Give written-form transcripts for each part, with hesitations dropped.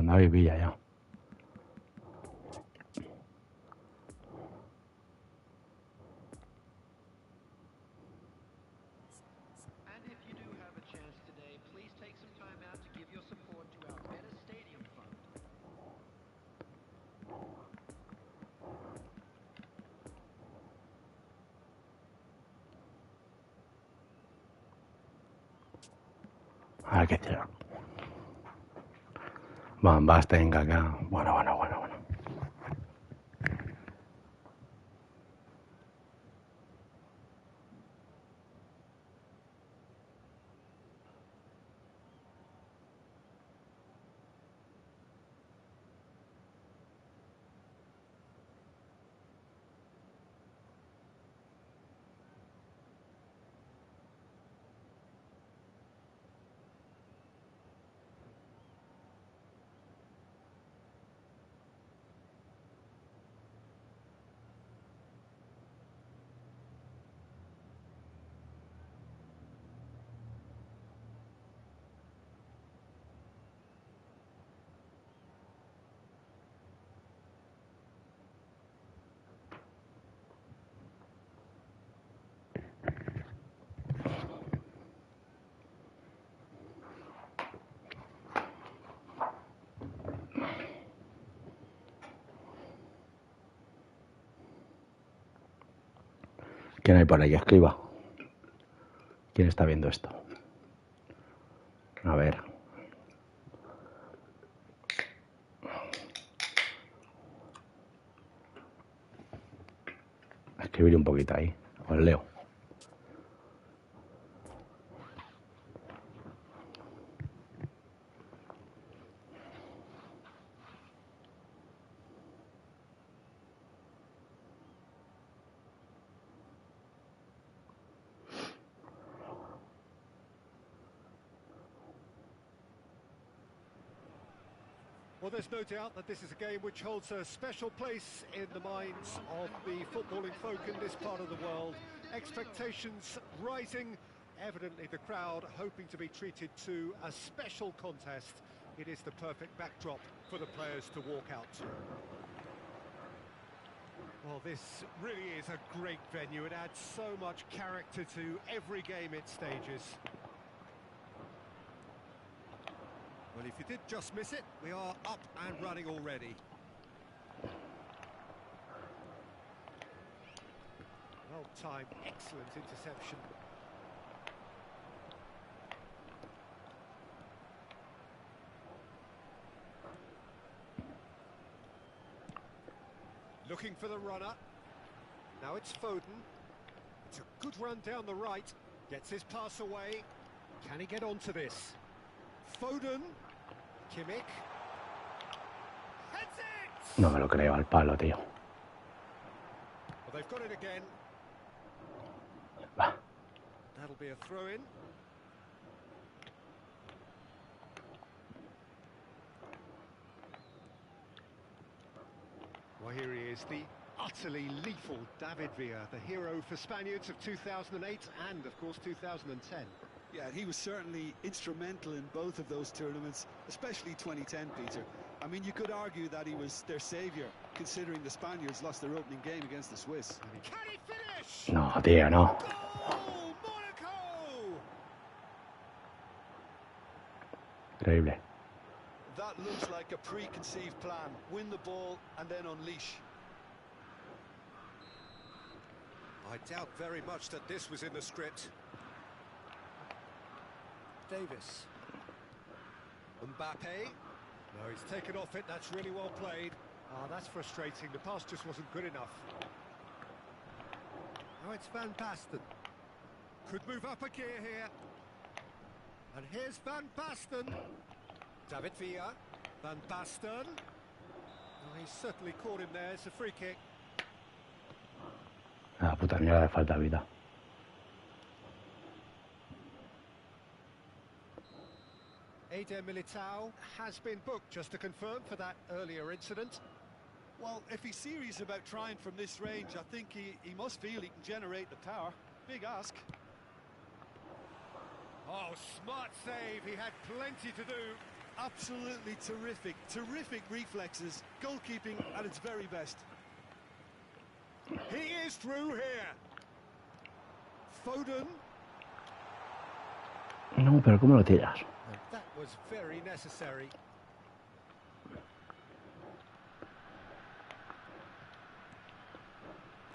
David Villa ya. Ah, qué tío. Van Basten, acá. Bueno. ¿Quién hay por ahí? Escriba. ¿Quién está viendo esto? A ver. Escribir un poquito ahí. Os leo. Well, there's no doubt that this is a game which holds a special place in the minds of the footballing folk in this part of the world. Expectations rising, evidently the crowd hoping to be treated to a special contest. It is the perfect backdrop for the players to walk out to. Well, this really is a great venue. It adds so much character to every game it stages. Well, if you did just miss it, we are up and running already. Well-timed, excellent interception. Looking for the runner. Now it's Foden. It's a good run down the right. Gets his pass away. Can he get onto this? Foden. Kimmich. Heads it! No me lo creo, al palo, tío. Well, they've got it again. Va. That'll be a throw-in. Well, here he is, the utterly lethal David Villa, the hero for Spaniards of 2008 and, of course, 2010. Yeah, he was certainly instrumental in both of those tournaments, especially 2010, Peter. I mean, you could argue that he was their saviour, considering the Spaniards lost their opening game against the Swiss. Can he finish? No, tío, no. Goal! Monaco! Increíble. That looks like a preconceived plan. Win the ball and then unleash. I doubt very much that this was in the script. Davis. Mbappe. No, he's taken off it. That's really well played. Ah, that's frustrating. The pass just wasn't good enough. Now it's Van Basten. Could move up a gear here. And here's Van Basten. David Villa. Van Basten. Oh, he's certainly caught him there. It's a free kick. Ah, puta mierda, le falta vida. Eder Militao has been booked, just to confirm, for that earlier incident. Well, if he's serious about trying from this range, I think he must feel he can generate the power. Big ask. Oh, smart save. He had plenty to do. absolutely terrific. Terrific reflexes. Goalkeeping at its very best. He is through here. Foden. No, pero ¿cómo lo tiras? And that was very necessary.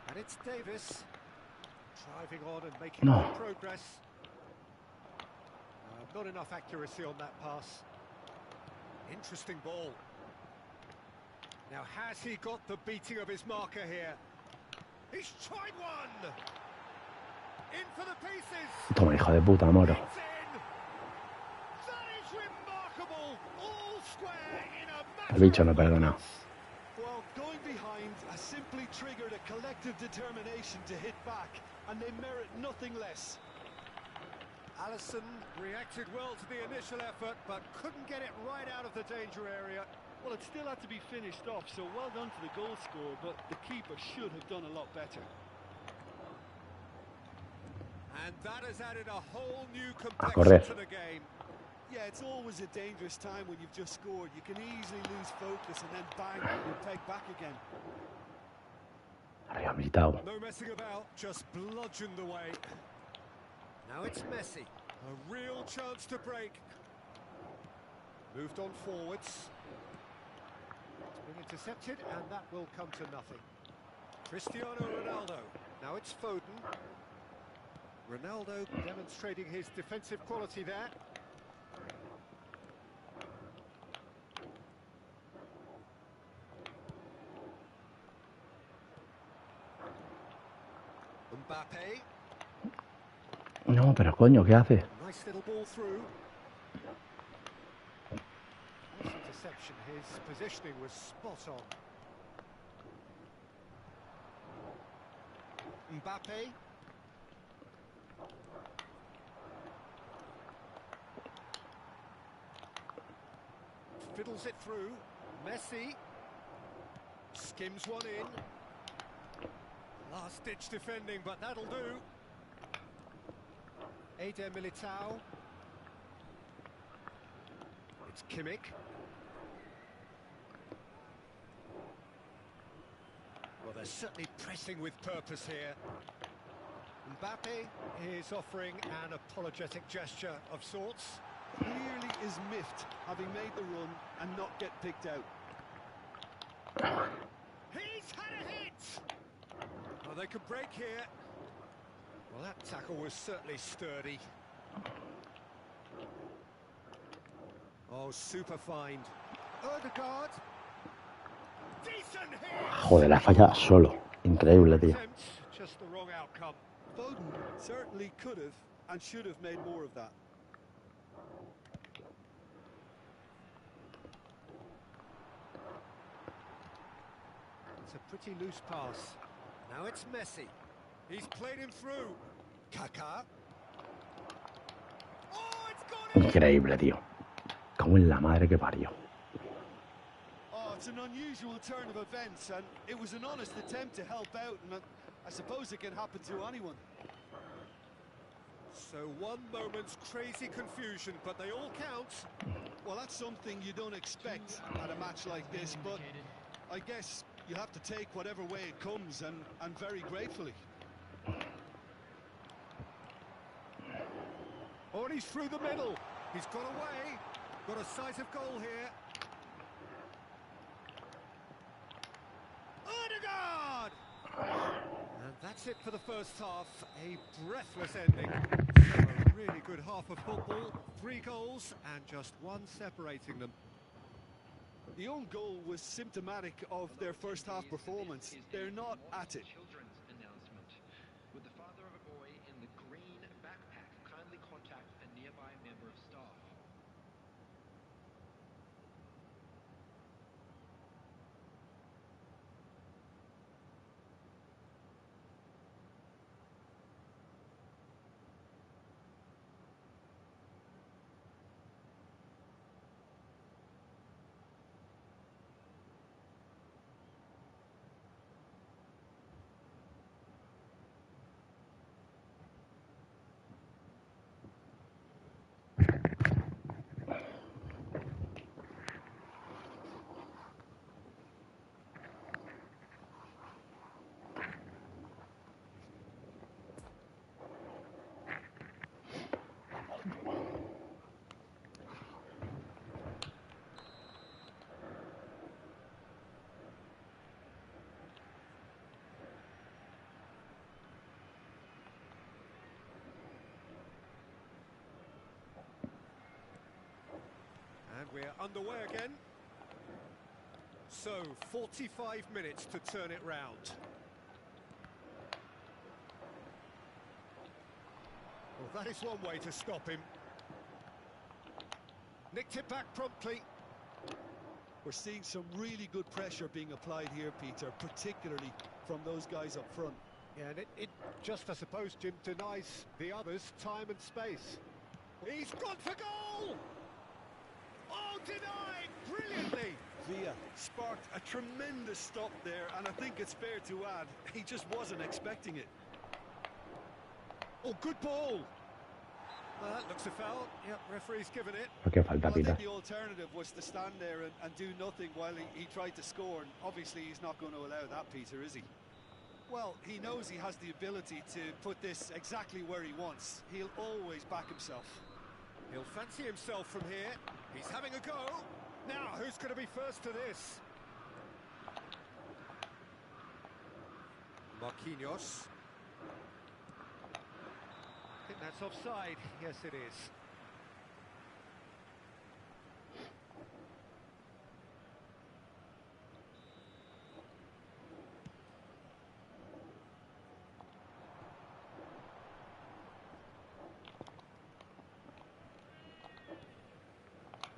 And it's Davis. Driving on and making No. good progress. Not enough accuracy on that pass. Interesting ball. Now, has he got the beating of his marker here? He's tried one! In for the pieces! Toma, hijo de puta, Moro. It's in! That is remarkable! All square in a El matter bicho no of perdona. moments. Well, going behind has simply triggered a collective determination to hit back, and they merit nothing less. Alisson reacted well to the initial effort, but couldn't get it right out of the danger area. Well, it still had to be finished off, so well done to the goal scorer, but the keeper should have done a lot better. And that has added a whole new correr. complexion to the game. Yeah, it's always a dangerous time when you've just scored. You can easily lose focus and then bang, you're pegged back again. Arriba, Militao. No messing about, just bludgeoned away. Now it's Messi. A real chance to break. Moved on forwards. It's been intercepted, and that will come to nothing. Cristiano Ronaldo. Now it's Foden. Ronaldo demonstrating his defensive quality there. Mbappe. No, pero coño, ¿qué hace? Nice little ball through. Nice interception. His positioning was spot on. Mbappe. Fiddles it through. Messi. Skims one in. Last-ditch defending, but that'll do. Eder Militao. It's Kimmich. Well, they're certainly pressing with purpose here. Mbappe is offering an apologetic gesture of sorts. Clearly is miffed, having made the run and not get picked out. He's had a hit! Well, they could break here. Well, that tackle was certainly sturdy. Oh, super find. Ødegaard. Decent hit! Joder, la falla solo. Increíble, tío. Attempt, just the wrong outcome. Foden certainly could have and should have made more of that. It's a pretty loose pass. Now it's Messi. He's played him through. Kaká. Oh, it's gone in! Increíble, tío. Como en la madre que parió. Oh, it's an unusual turn of events, and it was an honest attempt to help out, and I suppose it can happen to anyone. So one moment's crazy confusion, but they all count. Well, that's something you don't expect at a match like this, but I guess you have to take whatever way it comes, and very gratefully. Oh, and he's through the middle. He's got away. Got a sight of goal here. Ødegaard! And that's it for the first half. A breathless ending. So a really good half of football. 3 goals and just one separating them. The own goal was symptomatic of their first half performance. They're not at it. Children's announcement. Would the father of a boy in the green backpack kindly contact a nearby member of staff? we're underway again. So, 45 minutes to turn it round. Well, that is one way to stop him. Nicked it back promptly. We're seeing some really good pressure being applied here, Peter, particularly from those guys up front. Yeah, and it just, I suppose, Jim, denies the others time and space. He's gone for goal! Oh, denied! Brilliantly! Villa sparked a tremendous stop there, and I think it's fair to add, he just wasn't expecting it. Oh, good ball! That looks a foul. Yep, referee's given it. ¿Qué falta, Well, I Pita? think the alternative was to stand there and do nothing while he tried to score, and obviously he's not going to allow that, Peter, is he? Well, he knows he has the ability to put this exactly where he wants. He'll always back himself. He'll fancy himself from here. He's having a go. Now, who's going to be first to this? Marquinhos. I think that's offside. Yes, it is.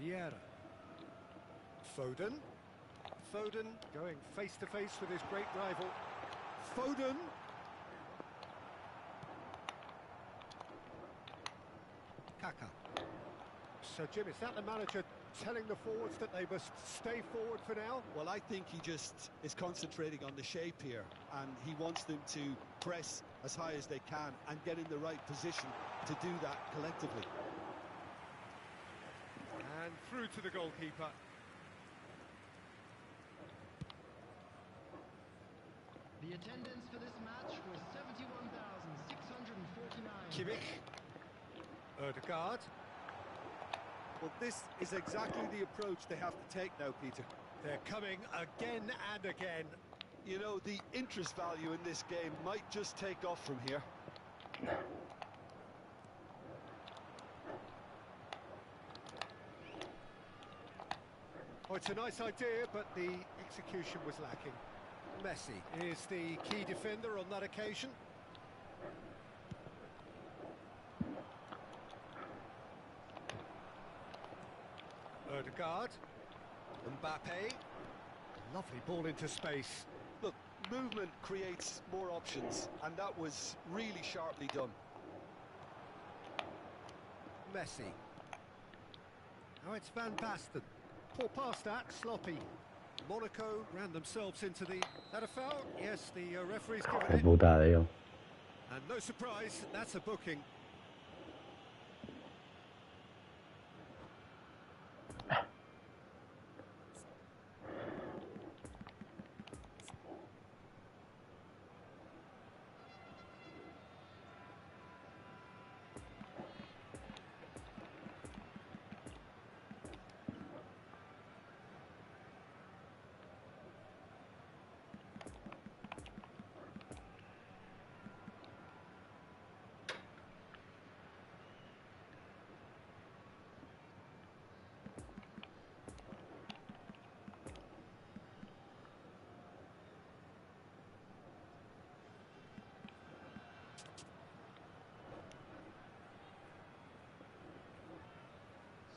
Vieira. Foden. Foden going face to face with his great rival. Foden. Kaka. So, Jim, is that the manager telling the forwards that they must stay forward for now? Well, I think he just is concentrating on the shape here, and he wants them to press as high as they can and get in the right position to do that collectively. And through to the goalkeeper. The attendance for this match was 71,649. Kimmich. Ødegaard. Well, this is exactly the approach they have to take now, Peter. They're coming again and again. You know, the interest value in this game might just take off from here. Oh, it's a nice idea, but the execution was lacking. Messi is the key defender on that occasion. Ødegaard. Mbappe. Lovely ball into space. Look, movement creates more options, and that was really sharply done. Messi. Now it's Van Basten. Poor pass that, sloppy. Monaco ran themselves into the... That a foul? Yes, the referee's Qué given it. putada, tío. And no surprise, that's a booking.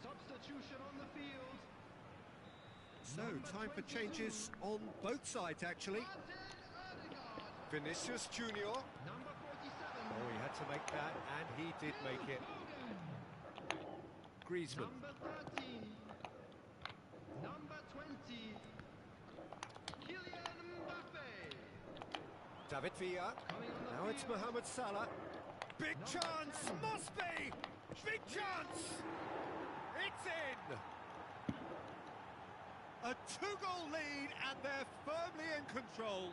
Substitution on the field. So, time for changes on both sides, actually. Vinicius Junior. Number 47. Oh, he had to make that, and he did make it. Griezmann. Number 13. Number 20. Kylian Mbappe. David Villa. Coming on the Now it's field. Mohamed Salah. Big chance! Must be! Big chance! It's in! A two-goal lead, and they're firmly in control.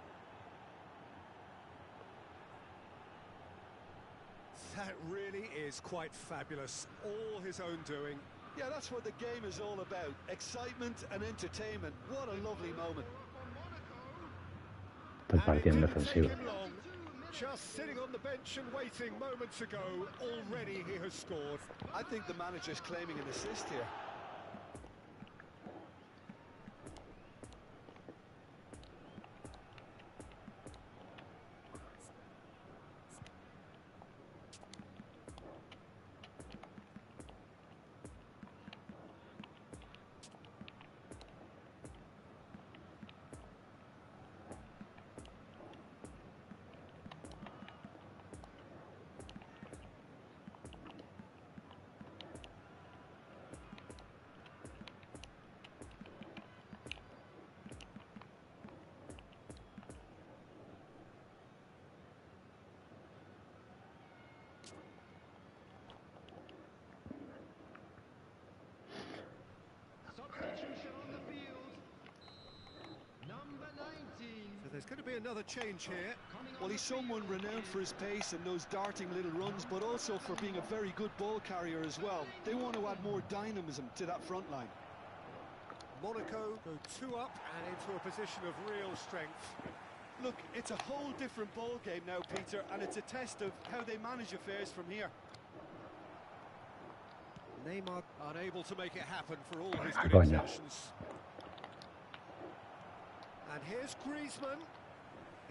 That really is quite fabulous. All his own doing. Yeah, that's what the game is all about. Excitement and entertainment. What a lovely moment. Estoy And it partiendo didn't take defensivo. him long. Just sitting on the bench and waiting moments ago, already he has scored. I think the manager's claiming an assist here. to be another change here. Well, he's someone renowned for his pace and those darting little runs, but also for being a very good ball carrier as well. They want to add more dynamism to that front line. Monaco go 2 up and into a position of real strength. Look, it's a whole different ball game now, Peter, and it's a test of how they manage affairs from here. Neymar unable to make it happen for all his good Coño. intentions. And here's Griezmann.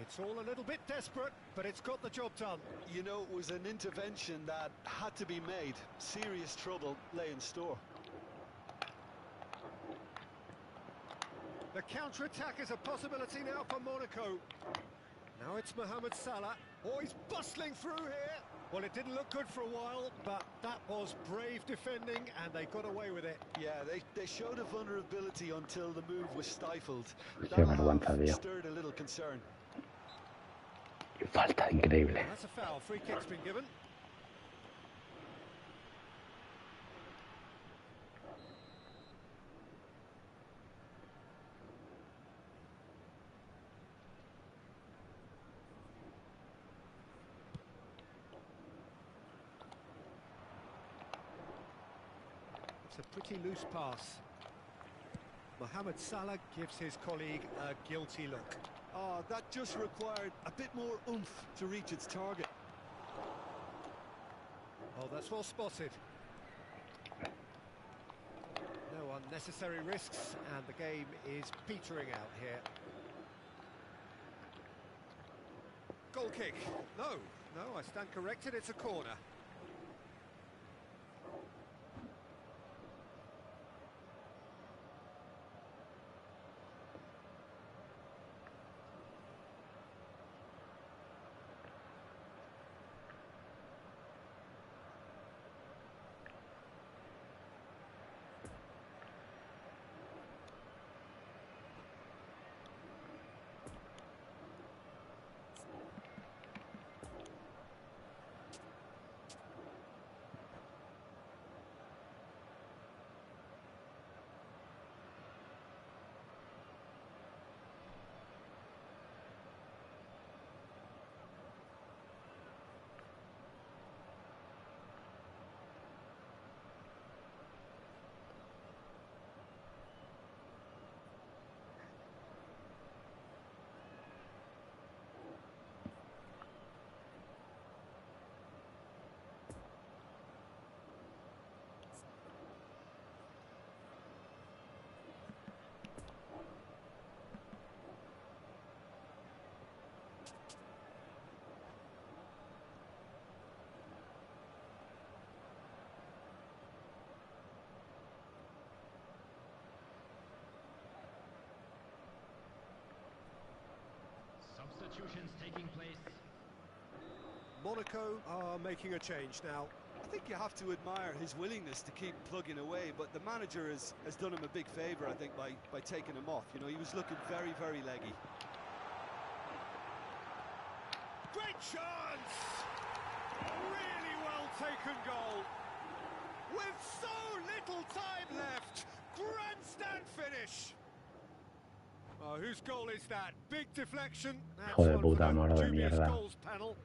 It's all a little bit desperate, but it's got the job done. You know, it was an intervention that had to be made. Serious trouble lay in store. The counter-attack is a possibility now for Monaco. Now it's Mohamed Salah. Oh, he's bustling through here. Well, it didn't look good for a while, but that was brave defending, and they got away with it. Yeah, they showed a vulnerability until the move was stifled. Qué That vergüenza, half tío. stirred a little concern. Qué falta increíble. That's a foul. Free kick's been given. It's a pretty loose pass. Mohamed Salah gives his colleague a guilty look. Oh, that just required a bit more oomph to reach its target. Oh, that's well spotted. No unnecessary risks, and the game is petering out here. Goal kick. No, I stand corrected, it's a corner. Substitutions taking place. Monaco are making a change now. I think you have to admire his willingness to keep plugging away, but the manager has done him a big favour, I think, by taking him off. You know, he was looking very, very leggy. Great chance! Really well taken goal. With so little time left, grandstand finish. Oh, whose goal is that? Big deflection. That's Hijo de one for puta, the mano de dubious mierda. goals panel.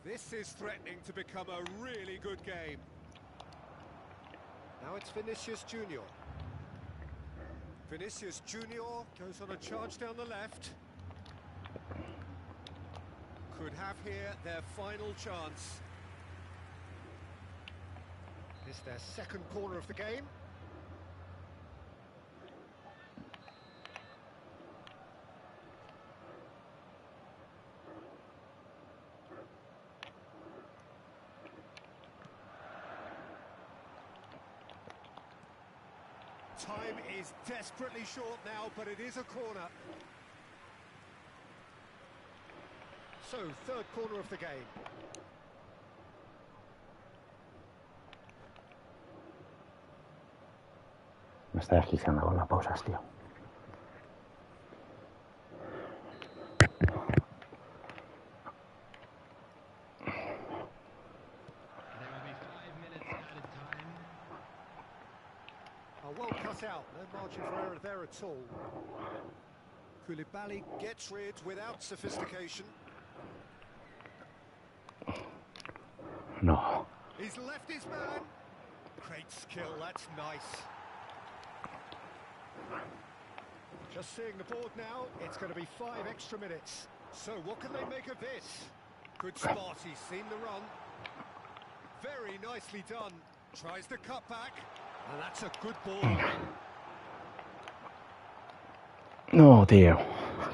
This is threatening to become a really good game. Now it's Vinicius Junior. Vinicius Junior goes on a charge down the left. Could have here their final chance. It's their second corner of the game. Time is desperately short now, but it is a corner. So, third corner of the game. Me estoy asfixiando con las pausas, tío. well cut out, no margin for error there at all. Koulibaly gets rid without sophistication. No. He's left his man. Great skill, that's nice. Just seeing the board now, it's going to be 5 extra minutes. So what can they make of this? Good spot, he's seen the run. Very nicely done. Tries the cut back, and that's a good ball. No, tío.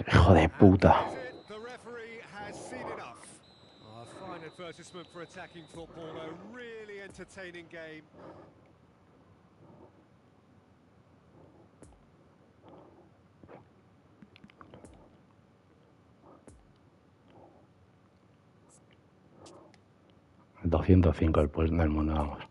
Hijo de puta. The referee has seen enough. A fine advertisement for attacking football, a really entertaining game. $205 el puesto del mundo, vamos.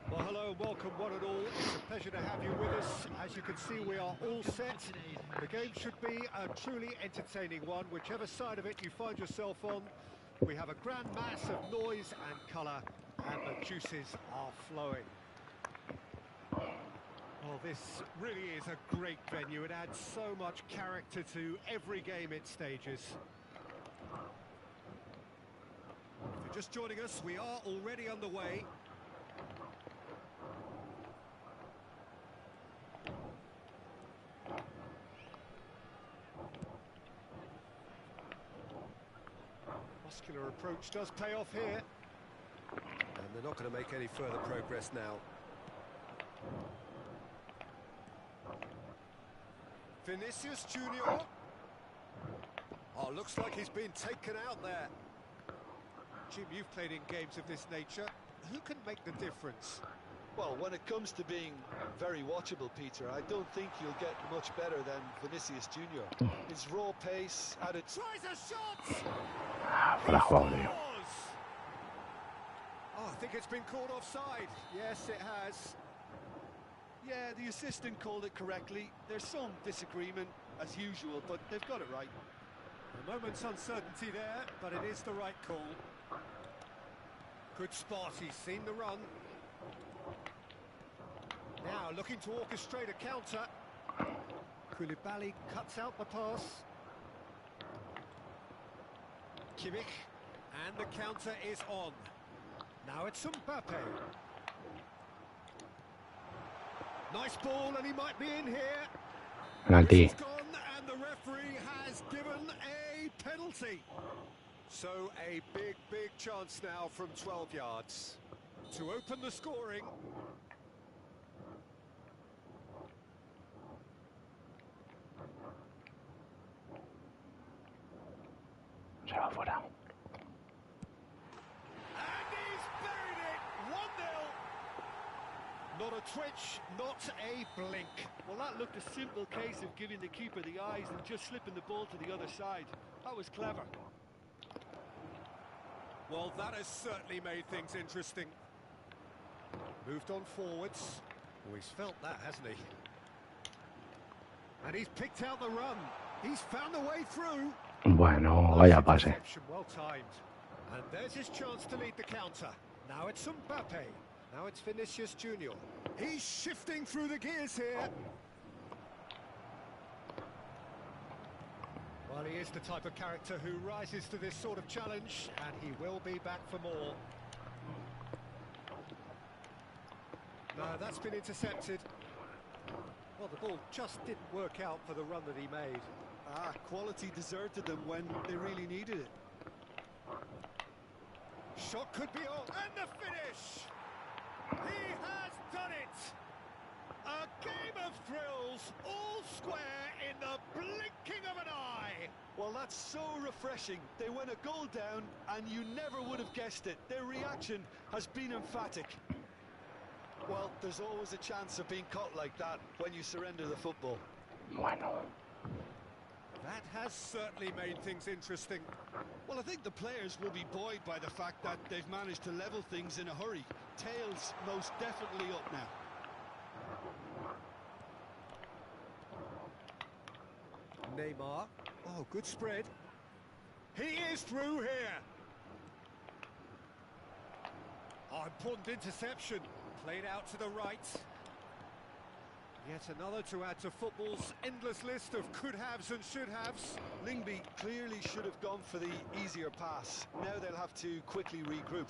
Well, hello, welcome one and all. It's a pleasure to have you with us. As you can see, we are all set. The game should be a truly entertaining one, whichever side of it you find yourself on. We have a grand mass of noise and colour, and the juices are flowing. Well, this really is a great venue. It adds so much character to every game it stages. If you're just joining us, we are already underway. Muscular approach does pay off here. And they're not going to make any further progress now. Vinicius Junior. Oh, looks like he's been taken out there. Jim, you've played in games of this nature. Who can make the difference? Well, when it comes to being very watchable, Peter, I don't think you'll get much better than Vinicius Junior. His raw pace added... Tries a shot! Fuera de juego, tío. Oh, I think it's been called offside. Yes, it has. Yeah, the assistant called it correctly. There's some disagreement, as usual, but they've got it right. A moment's uncertainty there, but it is the right call. Good spot, he's seen the run. Now looking to orchestrate a counter. Koulibaly cuts out the pass. Kimmich, and the counter is on. Now it's Mbappe. Nice ball, and he might be in here. Penalty. He's gone, and the referee has given a penalty. So a big chance now from 12 yards to open the scoring. Se va fuera. And he's buried it! 1-0. Not a twitch, not a blink. Well, that looked a simple case of giving the keeper the eyes and just slipping the ball to the other side. That was clever. Well, that has certainly made things interesting. Moved on forwards. Oh, he's felt that, hasn't he? And he's picked out the run. He's found a way through. Bueno, vaya pase. Well timed. And there's his chance to lead the counter. Now it's Mbappe. Now it's Vinicius Junior. He's shifting through the gears here. Well, he is the type of character who rises to this sort of challenge, and he will be back for more. No, that's been intercepted. Well, the ball just didn't work out for the run that he made. Quality deserted them when they really needed it. Shot could be on, and the finish! He has done it! A game of thrills, all square in the blinking of an eye! Well, that's so refreshing. They went a goal down, and you never would have guessed it. Their reaction has been emphatic. Well, there's always a chance of being caught like that when you surrender the football. Bueno. That has certainly made things interesting. Well, I think the players will be buoyed by the fact that they've managed to level things in a hurry. Tails most definitely up now. Neymar. Oh, good spread. He is through here. Oh, important interception. Played out to the right. Yet another to add to football's endless list of could-haves and should-haves. Lingby clearly should have gone for the easier pass. Now they'll have to quickly regroup.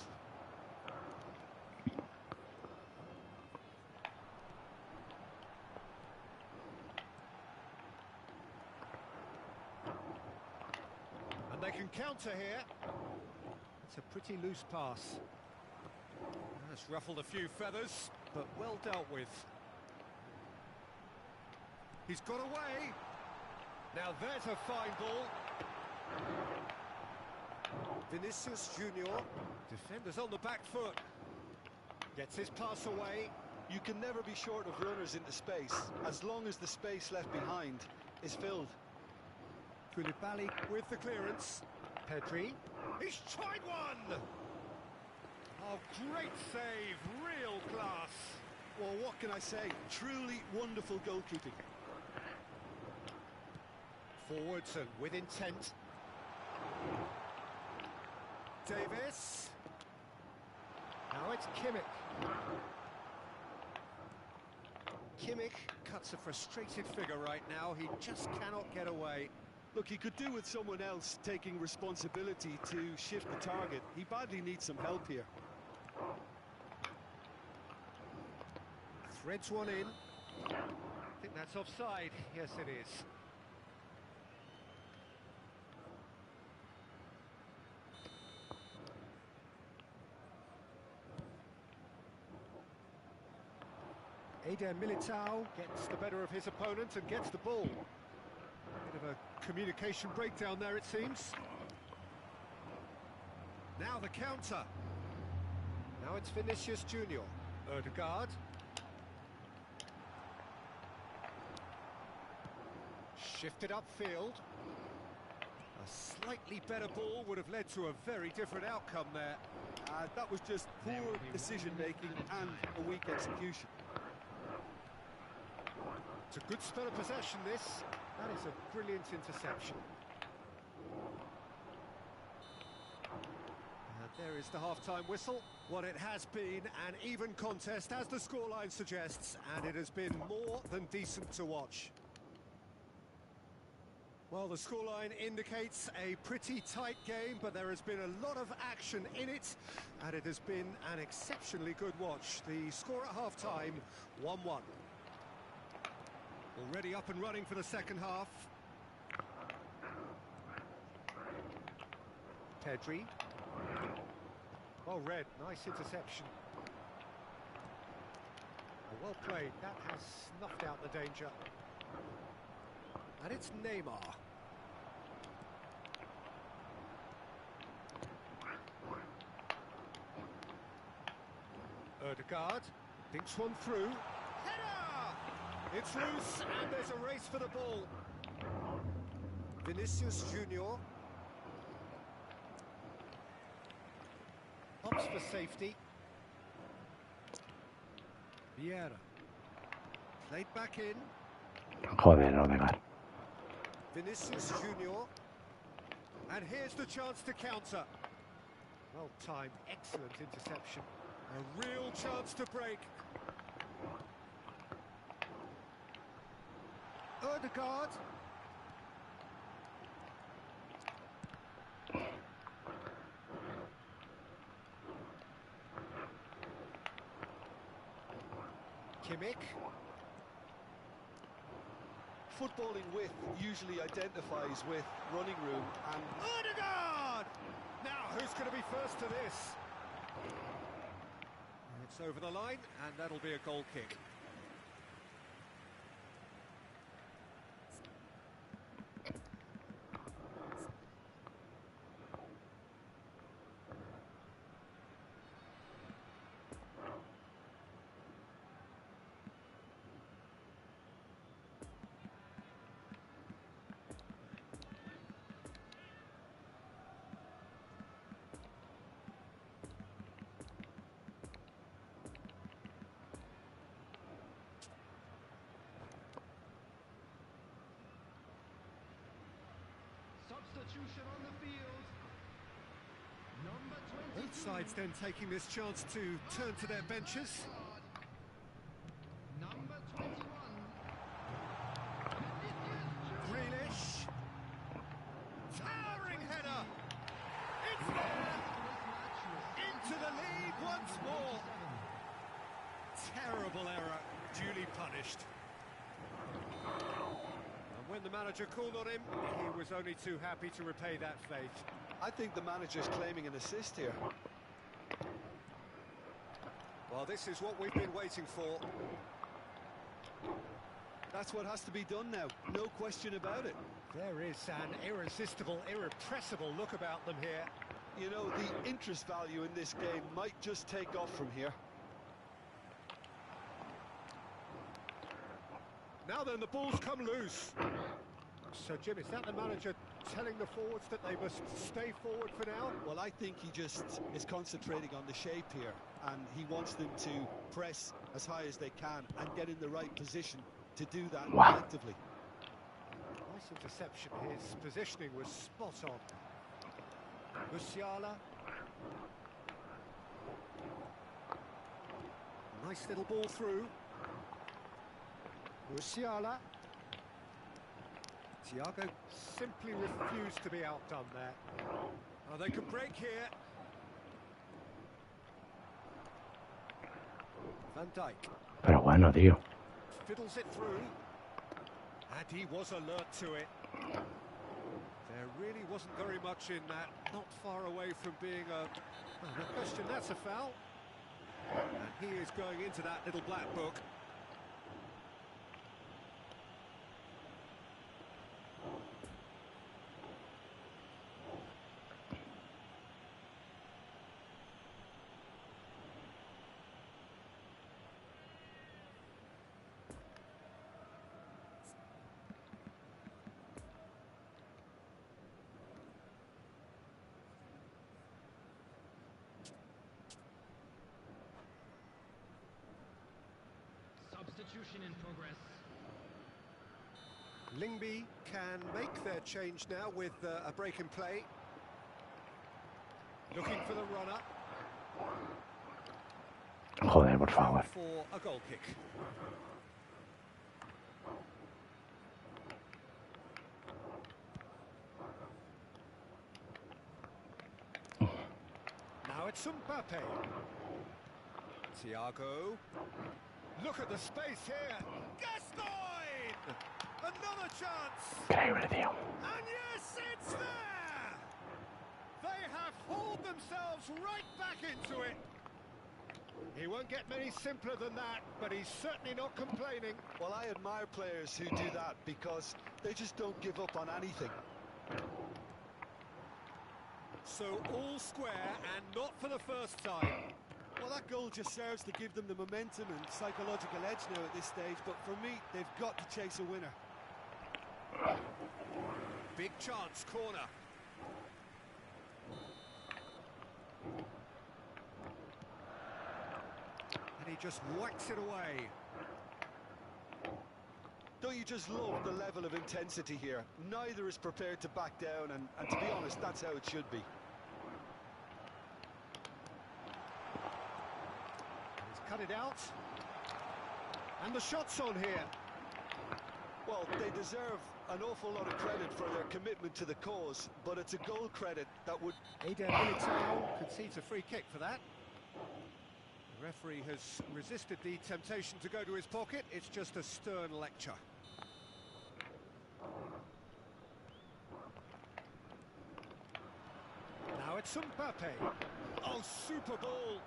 And they can counter here. It's a pretty loose pass. That's ruffled a few feathers, but well dealt with. He's got away. Now there's a fine ball. Vinicius Junior. Defenders on the back foot. Gets his pass away. You can never be short of runners into space, as long as the space left behind is filled. Koulibaly with the clearance. Pedri. He's tried one! Oh, great save. Real class. Well, what can I say? Truly wonderful goalkeeping. Forwards and with intent. Davis. Now it's Kimmich. Kimmich cuts a frustrated figure right now. He just cannot get away. Look, he could do with someone else taking responsibility to shift the target. He badly needs some help here. Threads one in. I think that's offside. Yes, it is. Eder Militao gets the better of his opponent and gets the ball. Bit of a communication breakdown there, it seems. Now the counter. Now it's Vinicius Junior. Odegaard. Shifted upfield. A slightly better ball would have led to a very different outcome there. That was just poor decision-making and a weak execution. It's a good spell of possession, this. That is a brilliant interception. And there is the half-time whistle. What it has been an even contest, as the scoreline suggests, and it has been more than decent to watch. Well, the scoreline indicates a pretty tight game, but there has been a lot of action in it, and it has been an exceptionally good watch. The score at half-time, 1-1. Already up and running for the second half. Pedri. Well read, nice interception. Well played, that has snuffed out the danger. And it's Neymar. Odegaard thinks one through. Header! It's loose and there's a race for the ball. Vinicius Junior. Opts for safety. Vieira. Played back in. Joder, Odegaard. Vinicius Junior. And here's the chance to counter. Well timed, excellent interception. A real chance to break. Odegaard. Kimmich. Footballing width usually identifies with running room, and Odegaard! Now, who's going to be first to this? It's over the line, and that'll be a goal kick. Substitution on the field. Number 20. Both sides then taking this chance to turn to their benches. Number 21. Grealish. Towering header. It's there. Into the lead once more. Terrible error, duly punished. And when the manager called on him, he was only too happy to repay that fate. I think the manager's claiming an assist here. Well, this is what we've been waiting for. That's what has to be done now, no question about it. There is an irresistible, irrepressible look about them here. You know, the interest value in this game might just take off from here. Now then, the ball's come loose. So, Jim, is that the manager telling the forwards that they must stay forward for now? Well, I think he just is concentrating on the shape here, and he wants them to press as high as they can and get in the right position to do that effectively. Nice interception. His positioning was spot on. Musiala. Nice little ball through. Musiala. Thiago simply refused to be outdone there. Oh, they could break here. Van Dijk. Pero bueno, tío. Fiddles it through. And he was alert to it. There really wasn't very much in that. Not far away from being a... Oh, no question, that's a foul. And he is going into that little black book. Substitution in progress. Lingby can make their change now with a break in play. Looking for the runner. Joder, por favor. For a goal kick. Now it's Mbappe. Thiago. Look at the space here. Gascoigne! Another chance. Increíble, tío. And yes, it's there! They have hauled themselves right back into it. He won't get many simpler than that, but he's certainly not complaining. Well, I admire players who do that because they just don't give up on anything. So all square and not for the first time. Well, that goal just serves to give them the momentum and psychological edge now at this stage, but for me, they've got to chase a winner. Big chance, corner. And he just whacks it away. Don't you just love the level of intensity here? Neither is prepared to back down, and to be honest, that's how it should be. He's cut it out. And the shot's on here. Well, they deserve an awful lot of credit for their commitment to the cause, but it's a goal credit that would... Eder Militao concedes a free kick for that. The referee has resisted the temptation to go to his pocket. It's just a stern lecture. Now it's Mbappe. Oh, super ball.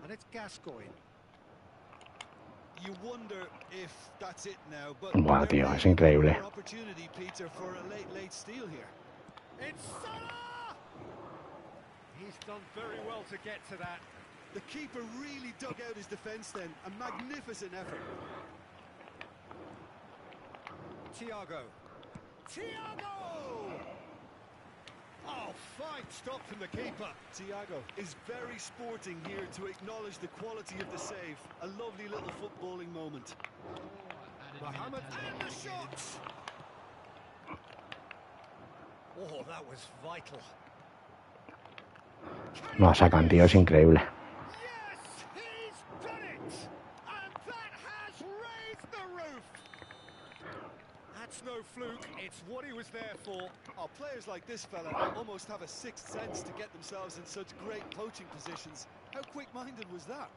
And it's Gascoigne. You wonder if that's it now, but Buah, there tío, may es be increíble. more opportunity, Peter, for a late steal here. It's Salah! He's done very well to get to that. The keeper really dug out his defence then. A magnificent effort. Thiago. Thiago! Oh, fine stop from the keeper. Thiago is very sporting here to acknowledge the quality of the save. A lovely little footballing moment. Mohamed and the shot! Oh, that was vital. No la sacan, tío, es increíble. Yes, he's done it! And that has raised the roof! That's no fluke, it's what he was there for. Oh, players like this fella almost have a sixth sense to get themselves in such great poaching positions. How quick-minded was that?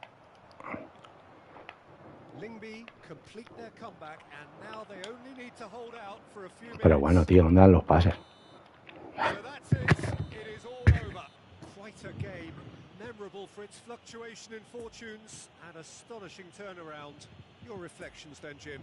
Lingby complete their comeback, and now they only need to hold out for a few minutes. Pero bueno, tío, ¿dónde dan los pases? So that's it. It is all over. Quite a game. Memorable for its fluctuation in fortunes and astonishing turnaround. Your reflections then, Jim?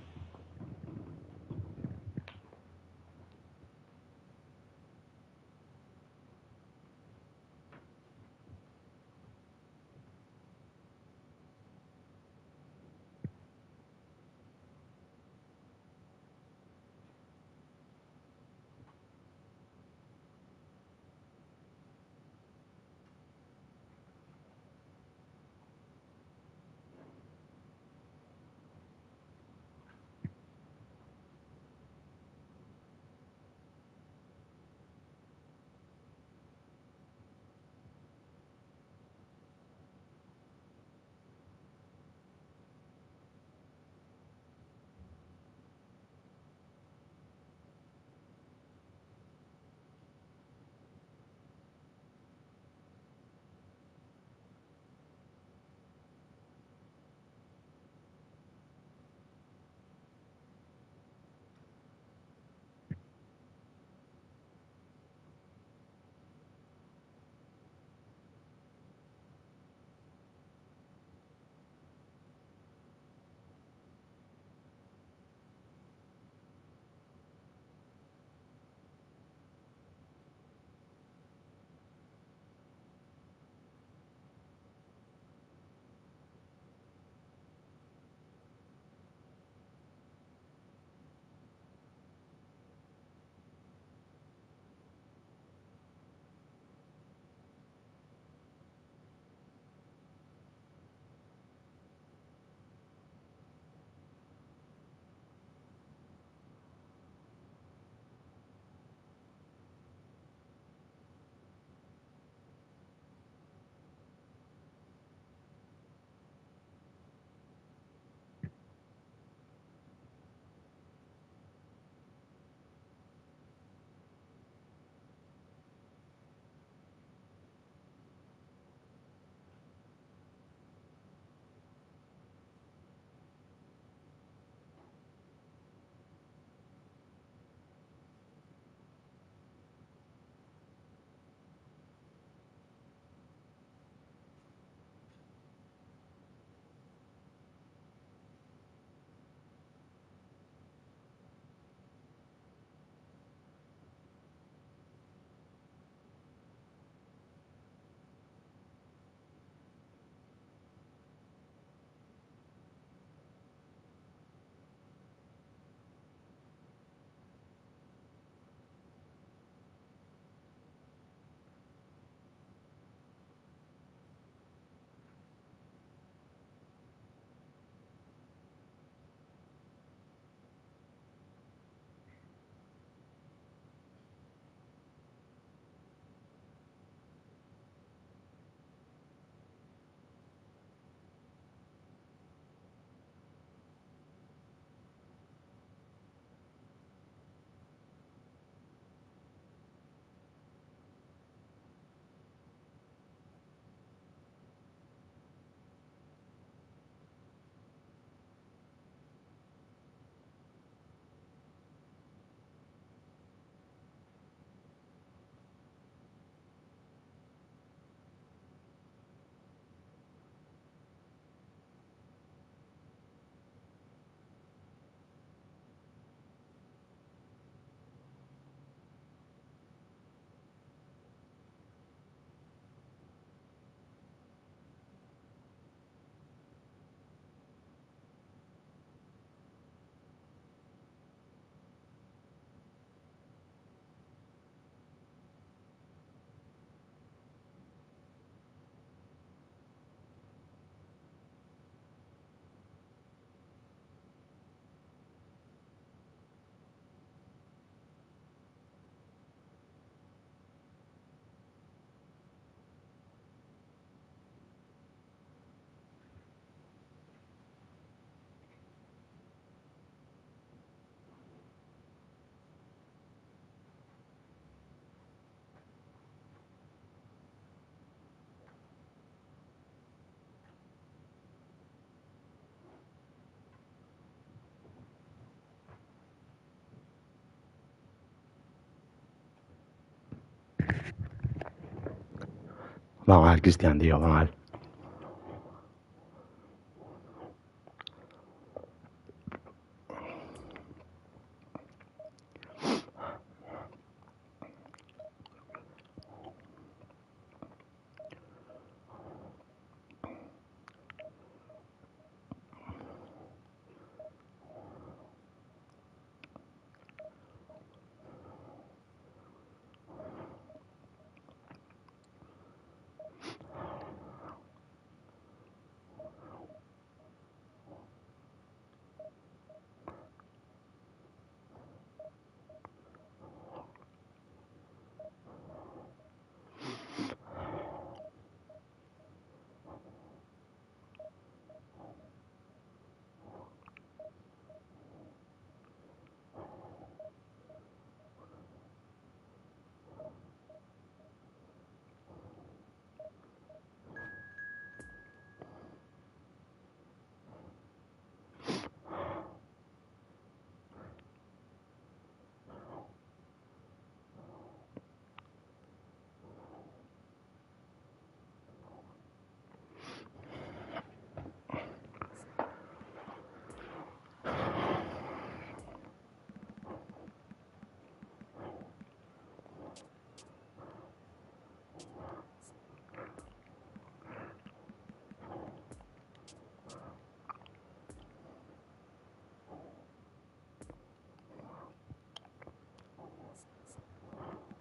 Va mal, Cristian, tío, va mal.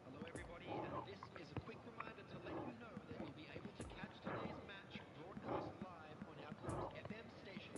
Hello everybody, and this is a quick reminder to let you know that you'll be able to catch today's match broadcast live on our club's FM station.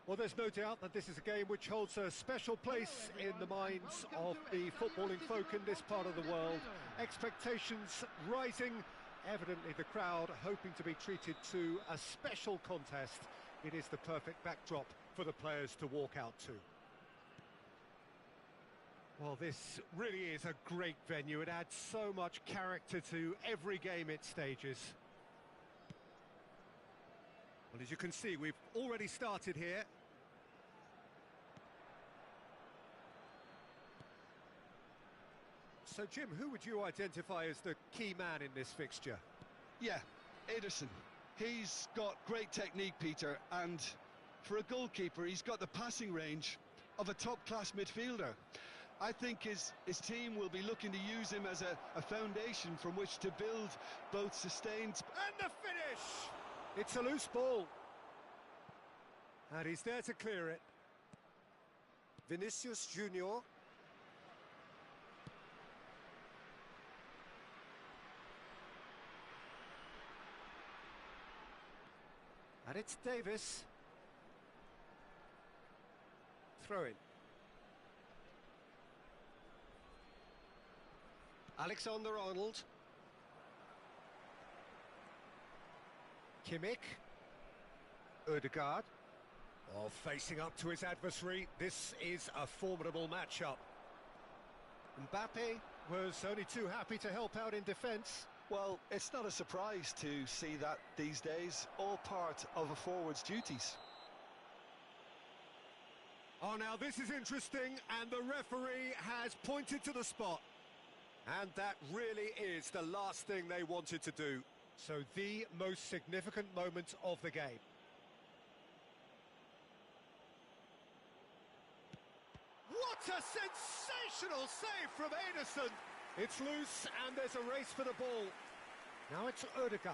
Well, there's no doubt that this is a game which holds a special place in the minds of the footballing folk in this part of the world. Expectations rising, evidently the crowd hoping to be treated to a special contest. It is the perfect backdrop for the players to walk out to. Well, this really is a great venue. It adds so much character to every game it stages. Well, as you can see, we've already started here. So, Jim, who would you identify as the key man in this fixture? Yeah, Ederson. He's got great technique, Peter, and for a goalkeeper, he's got the passing range of a top-class midfielder. I think his team will be looking to use him as a foundation from which to build both sustained... And the finish! It's a loose ball. And he's there to clear it. Vinicius Junior. And it's Davis. Throw in. Alexander-Arnold. Kimmich. Ødegaard. Oh, facing up to his adversary, this is a formidable matchup. Mbappe was only too happy to help out in defence. Well, it's not a surprise to see that these days, all part of a forward's duties. Oh, now this is interesting, and the referee has pointed to the spot. And that really is the last thing they wanted to do. So the most significant moment of the game. What a sensational save from Ederson! It's loose, and there's a race for the ball. Now it's Ødegaard.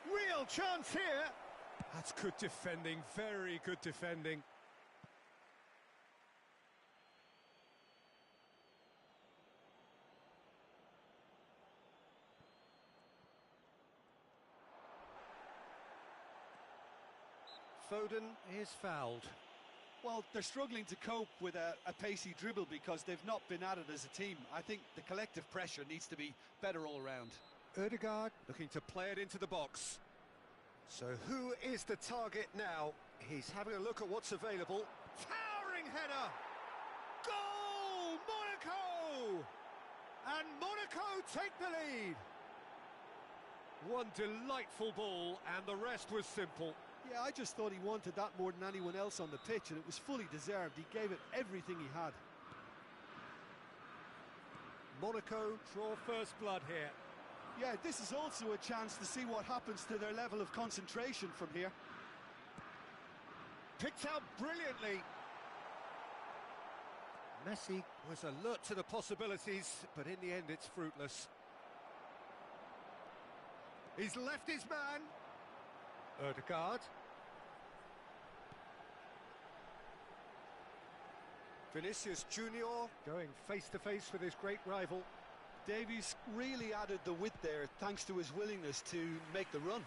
Real chance here! That's good defending, very good defending. Foden is fouled. Well, they're struggling to cope with a pacey dribble because they've not been at it as a team. I think the collective pressure needs to be better all round. Ødegaard looking to play it into the box. So who is the target now? He's having a look at what's available. Towering header! Goal! Monaco! And Monaco take the lead. One delightful ball, and the rest was simple. Yeah, I just thought he wanted that more than anyone else on the pitch, and it was fully deserved. He gave it everything he had. Monaco draw first blood here. Yeah, this is also a chance to see what happens to their level of concentration from here. Picked out brilliantly. Messi was alert to the possibilities, but in the end it's fruitless. He's left his man. Ødegaard. Vinicius Junior going face-to-face with his great rival. Davies really added the width there thanks to his willingness to make the run.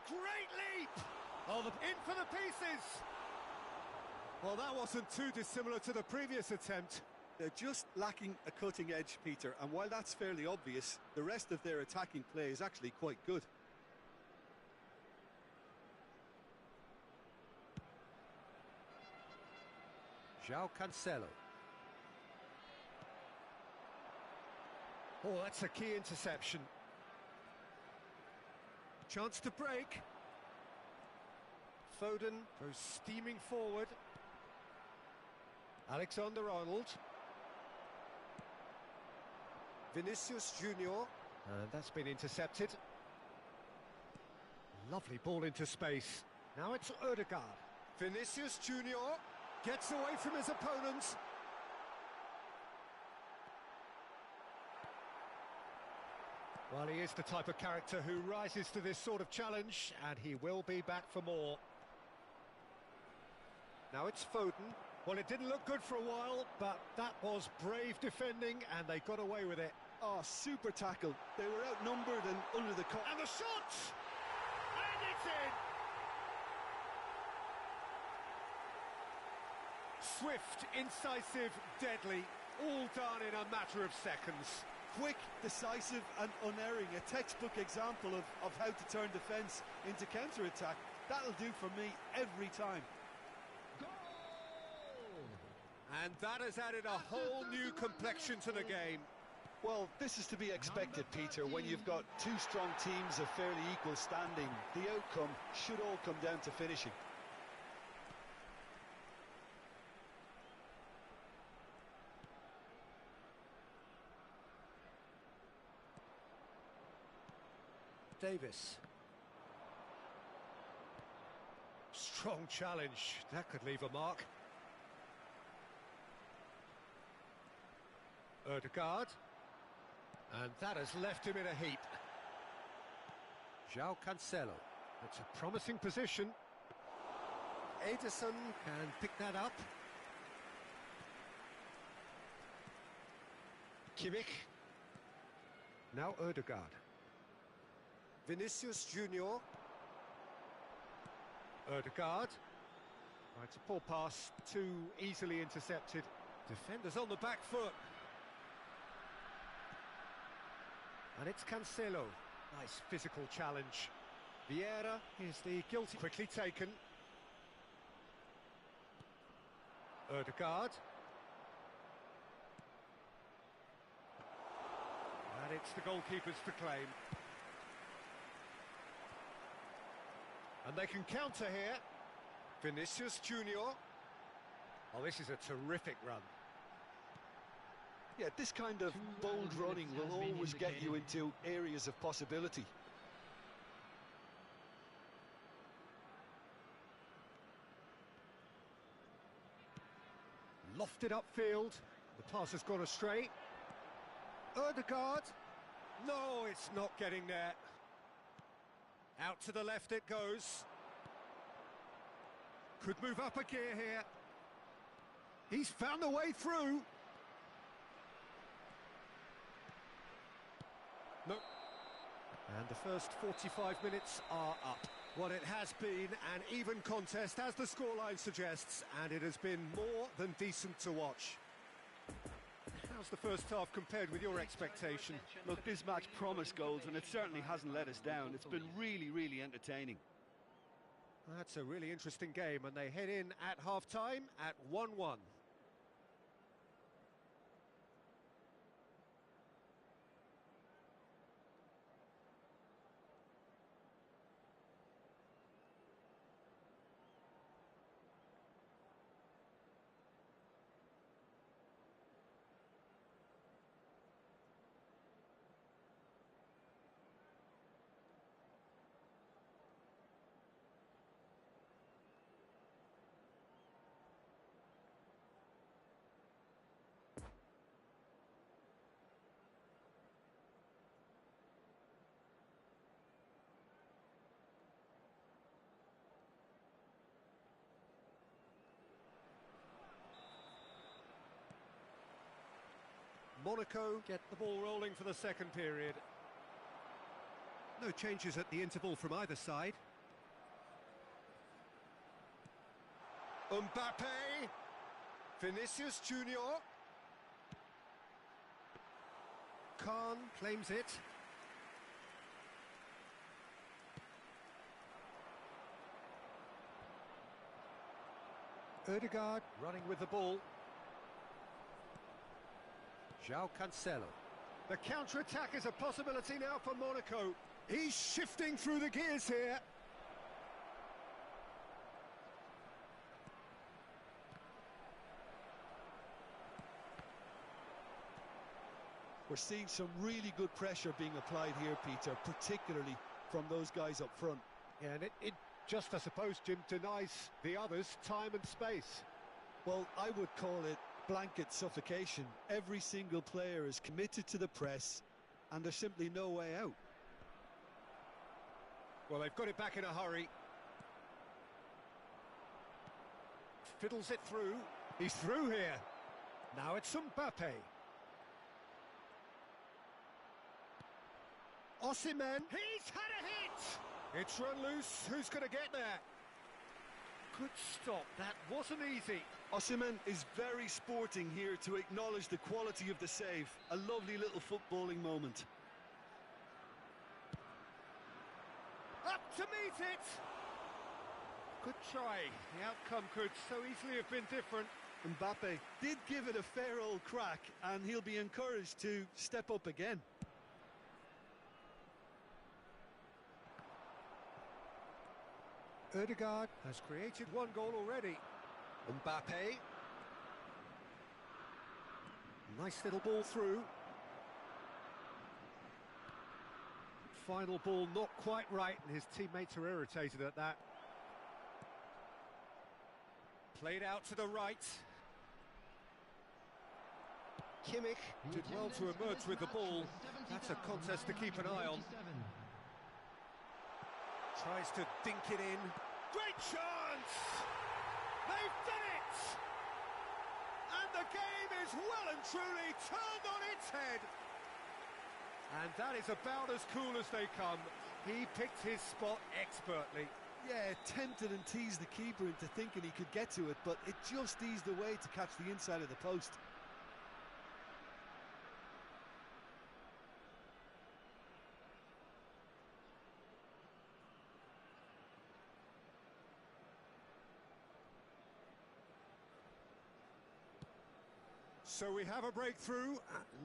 Great leap! Oh, in for the pieces! Well, that wasn't too dissimilar to the previous attempt. They're just lacking a cutting edge, Peter, and while that's fairly obvious, the rest of their attacking play is actually quite good. João Cancelo. Oh, that's a key interception. Chance to break. Foden goes steaming forward. Alexander-Arnold. Vinicius Junior. And that's been intercepted. Lovely ball into space. Now it's Ødegaard. Vinicius Junior gets away from his opponents. Well, he is the type of character who rises to this sort of challenge, and he will be back for more. Now it's Foden. Well, it didn't look good for a while, but that was brave defending, and they got away with it. Oh, super tackle. They were outnumbered and under the cut. And the shot! And it's in! Swift, incisive, deadly, all done in a matter of seconds. Quick, decisive and unerring. A textbook example of how to turn defence into counter-attack. That'll do for me every time. And that has added a whole new complexion to the game. Well, this is to be expected, Peter. When you've got two strong teams of fairly equal standing, the outcome should all come down to finishing. Davis. Strong challenge. That could leave a mark. Ødegaard. And that has left him in a heap. João Cancelo. It's a promising position. Ederson can pick that up. Kimmich. Now Ødegaard. Vinicius Junior. Ødegaard. Oh, it's a poor pass, too easily intercepted. Defenders on the back foot. And it's Cancelo. Nice physical challenge. Vieira is the guilty. Quickly taken. Ødegaard. And it's the goalkeepers to claim. And they can counter here. Vinicius Junior. Oh, this is a terrific run. Yeah, this kind of bold running will always get you into areas of possibility. Lofted upfield. The pass has gone astray. Ødegaard. No, it's not getting there. Out to the left it goes. Could move up a gear here. He's found the way through. No. And the first 45 minutes are up. Well, it has been an even contest, as the scoreline suggests, and it has been more than decent to watch. How's the first half compared with your expectation? Look, this match promised goals, and it certainly hasn't let us down. It's been really, really entertaining. That's a really interesting game, and they head in at half-time at 1-1. Monaco get the ball rolling for the second period. No changes at the interval from either side. Mbappe. Vinicius Junior. Khan claims it. Ødegaard running with the ball. João Cancelo. The counter-attack is a possibility now for Monaco. He's shifting through the gears here. We're seeing some really good pressure being applied here, Peter, particularly from those guys up front. Yeah, and it just, I suppose, Jim, denies the others time and space. Well, I would call it blanket suffocation. Every single player is committed to the press, and there's simply no way out. Well, they've got it back in a hurry. Fiddles it through. He's through here. Now it's Mbappe. Osimhen. He's had a hit! It's run loose. Who's going to get there? Good stop. That wasn't easy. Osimhen is very sporting here to acknowledge the quality of the save. A lovely little footballing moment. Up to meet it! Good try. The outcome could so easily have been different. Mbappe did give it a fair old crack, and he'll be encouraged to step up again. Ødegaard has created one goal already. Mbappe. Nice little ball through. Final ball not quite right, and his teammates are irritated at that. Played out to the right. Kimmich did well to emerge with the ball. That's a contest to keep an eye on. Tries to dink it in. Great chance! They've done it! And the game is well and truly turned on its head. And that is about as cool as they come. He picked his spot expertly. Yeah, tempted and teased the keeper into thinking he could get to it, but it just eased away to catch the inside of the post. So we have a breakthrough.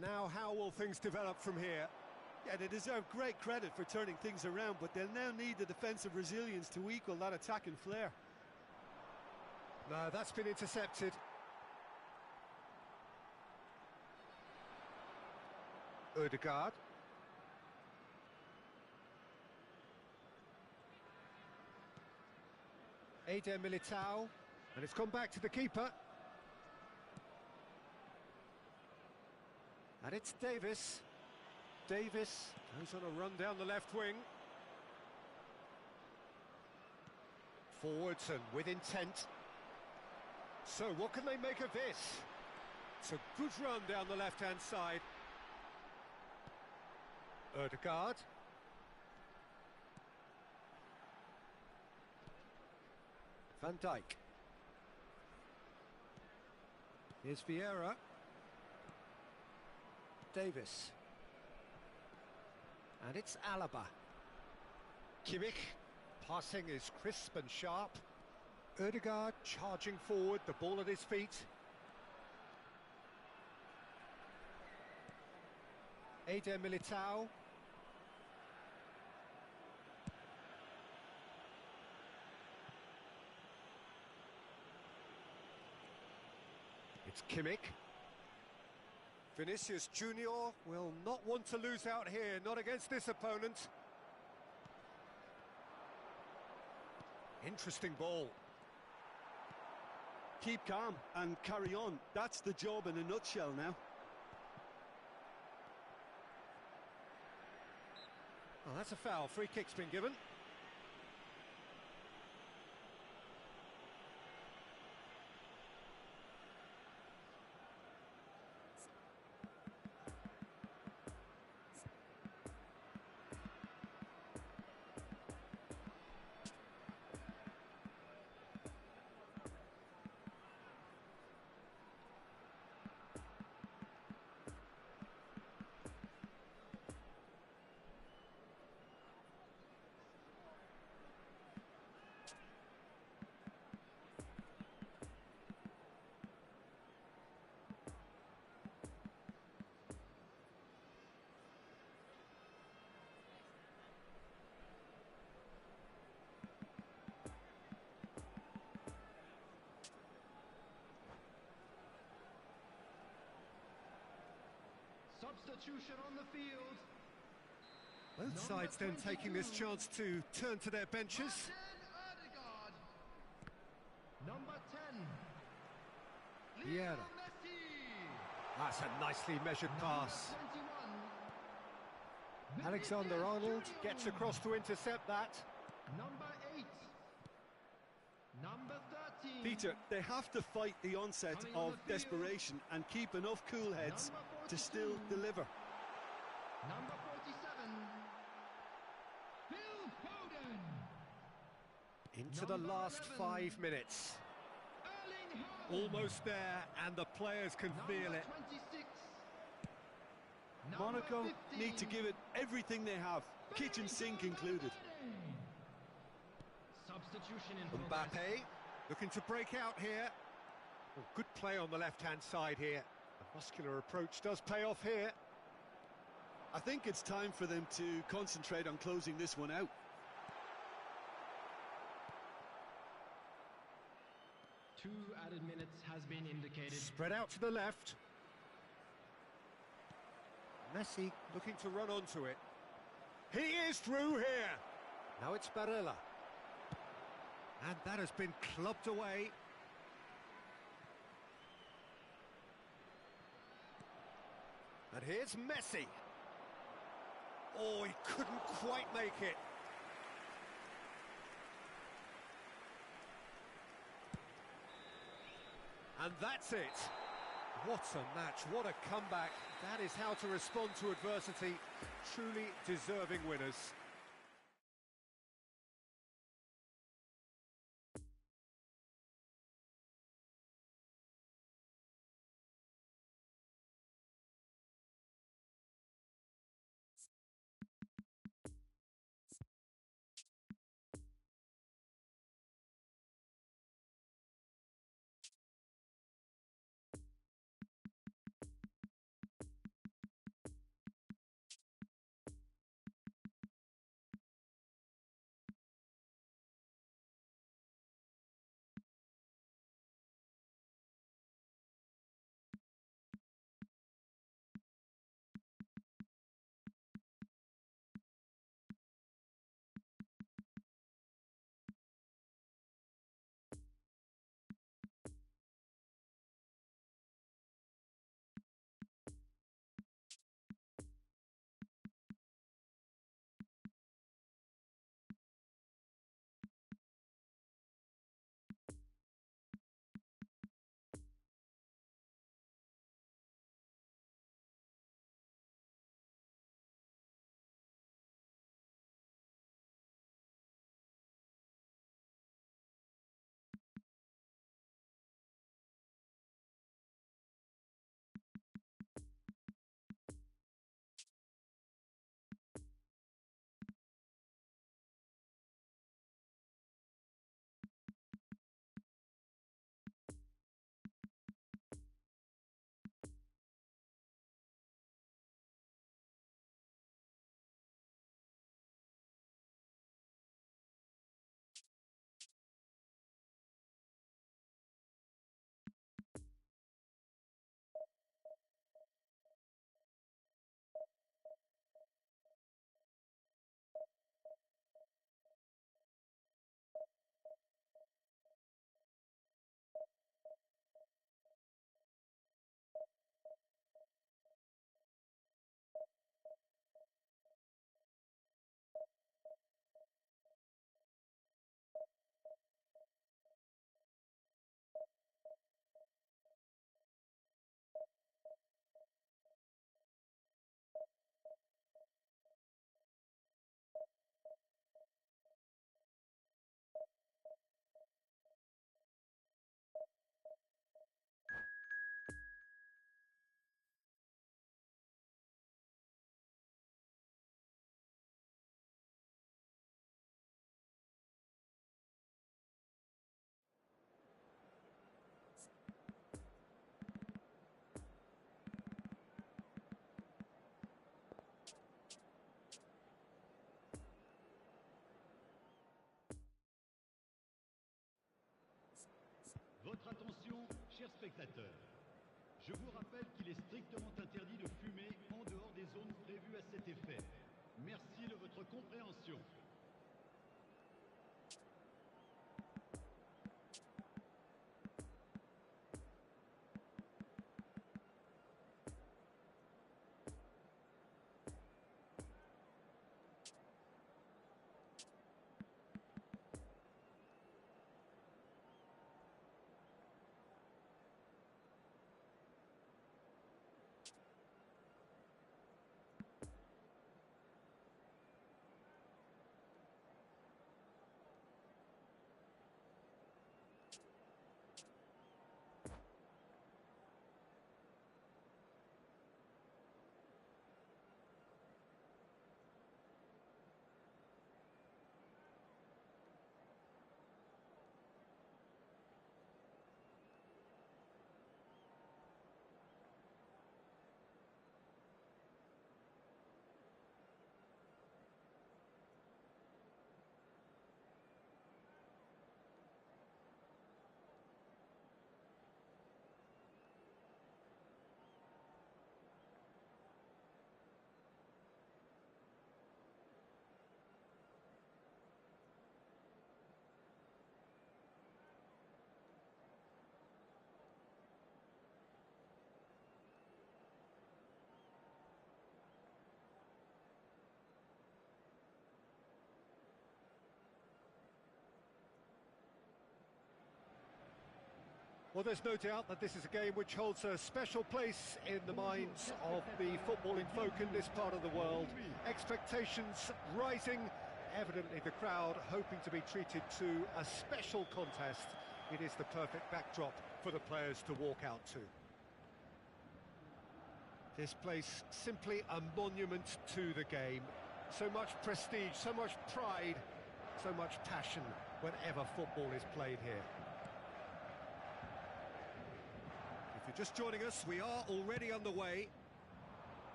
Now how will things develop from here? Yeah, they deserve great credit for turning things around, but they'll now need the defensive resilience to equal that attacking flair. No, that's been intercepted. Ødegaard. Eder Militao. And it's gone back to the keeper. And it's Davis. Davis goes on a run down the left wing. Forwards and with intent. So what can they make of this? It's a good run down the left-hand side. Ødegaard. Van Dijk. Here's Vieira. Davis. And it's Alaba. Kimmich. Passing is crisp and sharp. Ødegaard charging forward, the ball at his feet. Eder Militao. It's Kimmich. Vinicius Junior will not want to lose out here, not against this opponent. Interesting ball. Keep calm and carry on. That's the job in a nutshell now. Oh, that's a foul. Free kick's been given. Substitution on the field. Both sides then taking this chance to turn to their benches. Ødegaard. Number 10. Vieira. Messi. That's a nicely measured pass. 21. Alexander-Arnold gets across to intercept that. Number 8. Number 13. Peter, they have to fight the onset of desperation and keep enough cool heads to still deliver. Number 47. Phil Foden. Into the last 5 minutes. Erling Haaland. Almost there, and the players can feel it. 26. Monaco Number 15. need to give it everything they have, kitchen sink included. Substitution in progress. Mbappe looking to break out here. Well, good play on the left-hand side here. The muscular approach does pay off here. I think it's time for them to concentrate on closing this one out. 2 added minutes has been indicated. Spread out to the left. Messi looking to run onto it. He is through here. Now it's Barella. And that has been clubbed away. And here's Messi. Oh, he couldn't quite make it. And that's it. What a match, what a comeback. That is how to respond to adversity. Truly deserving winners. Votre attention, chers spectateurs. Je vous rappelle qu'il est strictement interdit de fumer en dehors des zones prévues à cet effet. Merci de votre compréhension. Well, there's no doubt that this is a game which holds a special place in the minds of the footballing folk in this part of the world. Expectations rising, evidently the crowd hoping to be treated to a special contest. It is the perfect backdrop for the players to walk out to. This place simply a monument to the game. So much prestige, so much pride, so much passion whenever football is played here. If you're just joining us, we are already underway.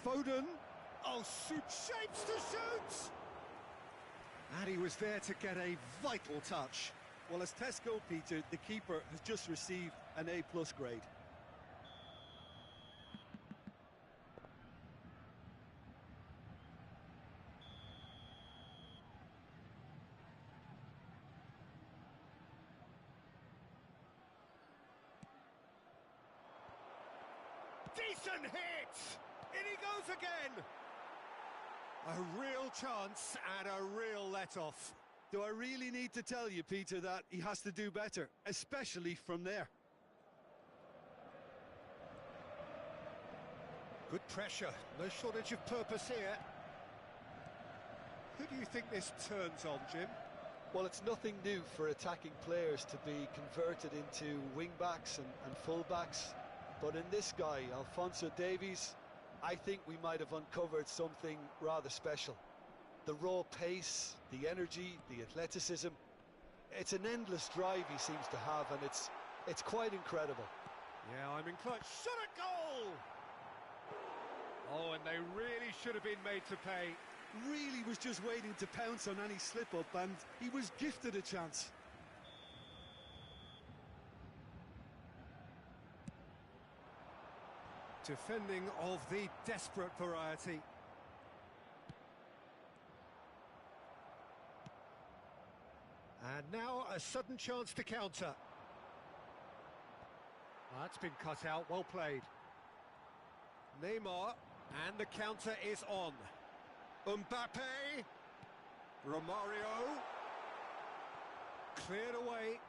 Foden. Oh, shapes to shoot! And he was there to get a vital touch. Well, as Tesco, Peter, the keeper has just received an A+ grade. Decent hit! In he goes again! A real chance and a real let-off. Do I really need to tell you, Peter, that he has to do better, especially from there? Good pressure, no shortage of purpose here. Who do you think this turns on, Jim? Well, it's nothing new for attacking players to be converted into wing-backs and full-backs. But in this guy, Alphonso Davies, I think we might have uncovered something rather special. The raw pace, the energy, the athleticism. It's an endless drive he seems to have, and it's quite incredible. Yeah, I'm inclined. Shot at goal! Oh, and they really should have been made to pay. Really was just waiting to pounce on any slip-up, and he was gifted a chance. Defending of the desperate variety. And now a sudden chance to counter. That's been cut out, well played. Neymar, and the counter is on. Mbappe, Romario, cleared away.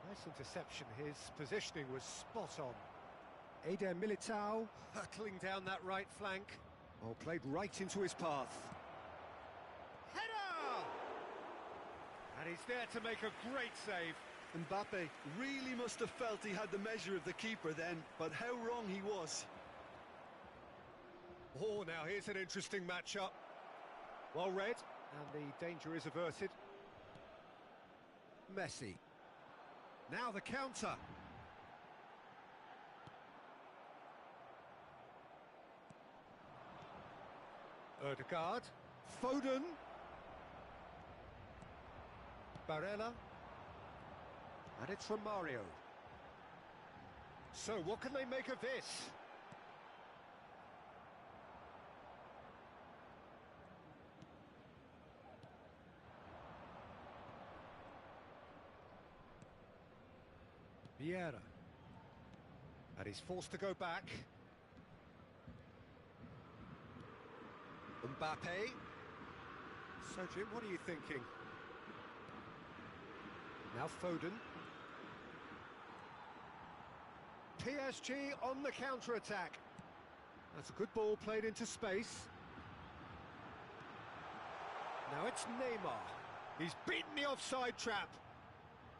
Nice interception, his positioning was spot on. Eder Militao hurtling down that right flank. Oh, played right into his path. Header! And he's there to make a great save. Mbappe really must have felt he had the measure of the keeper then, but how wrong he was. Oh, now here's an interesting matchup. Well read, and the danger is averted. Messi. Now the counter. Ødegaard, Foden, Barella, and it's from Mario. So what can they make of this? Vieira, and he's forced to go back. Mbappe. So, Jim, what are you thinking? Now Foden. PSG on the counter-attack. That's a good ball played into space. Now it's Neymar. He's beaten the offside trap.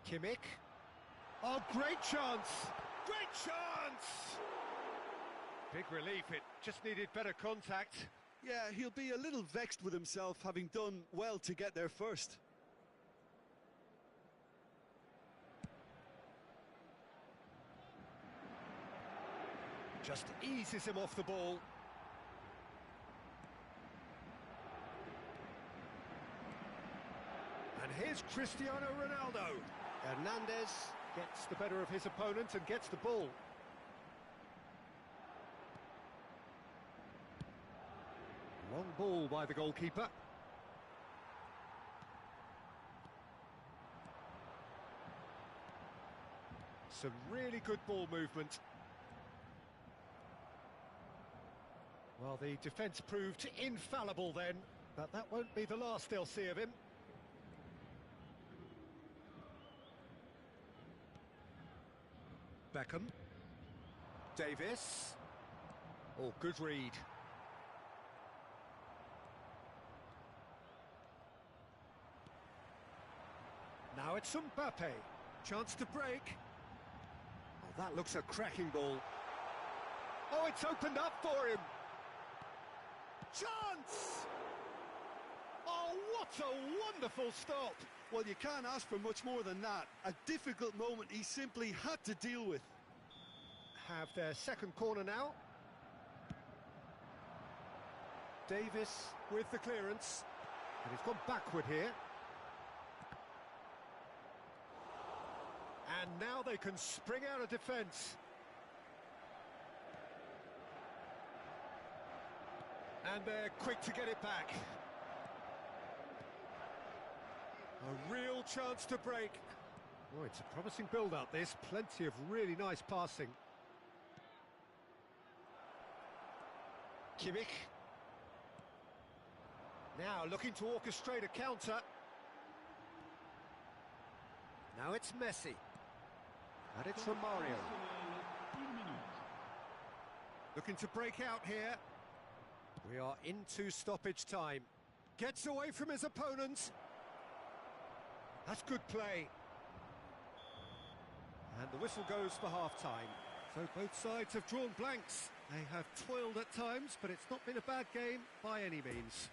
Kimmich. Oh, great chance! Great chance! Big relief, it just needed better contact. Yeah, he'll be a little vexed with himself, having done well to get there first. Just eases him off the ball. And here's Cristiano Ronaldo. Hernandez gets the better of his opponent and gets the ball. Long ball by the goalkeeper. Some really good ball movement. Well, the defence proved infallible then, but that won't be the last they'll see of him. Beckham. Davis. Oh, good read. Now it's Mbappe. Chance to break. Oh, that looks a cracking ball. Oh, it's opened up for him. Chance! Oh, what a wonderful stop. Well, you can't ask for much more than that. A difficult moment he simply had to deal with. Have their second corner now. Davis with the clearance. And he's gone backward here. And now they can spring out of defence. And they're quick to get it back. A real chance to break. Oh, it's a promising build-up, this. Plenty of really nice passing. Kimmich. Now looking to orchestrate a counter. Now it's Messi. And it's Romario. Looking to break out here. We are into stoppage time. Gets away from his opponent. That's good play. And the whistle goes for half-time. So both sides have drawn blanks. They have toiled at times, but it's not been a bad game by any means.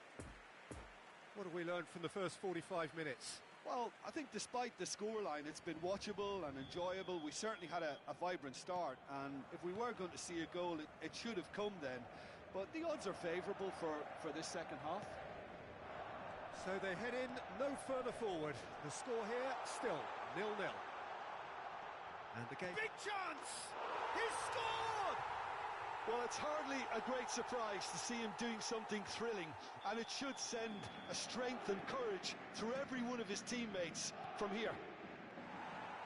What have we learned from the first 45 minutes? Well, I think despite the scoreline, it's been watchable and enjoyable. We certainly had a vibrant start, and if we were going to see a goal, it should have come then. But the odds are favourable for this second half. So they head in no further forward. The score here, still 0-0. And the game... Big chance! He's scored! Well, it's hardly a great surprise to see him doing something thrilling, and it should send a strength and courage through every one of his teammates from here.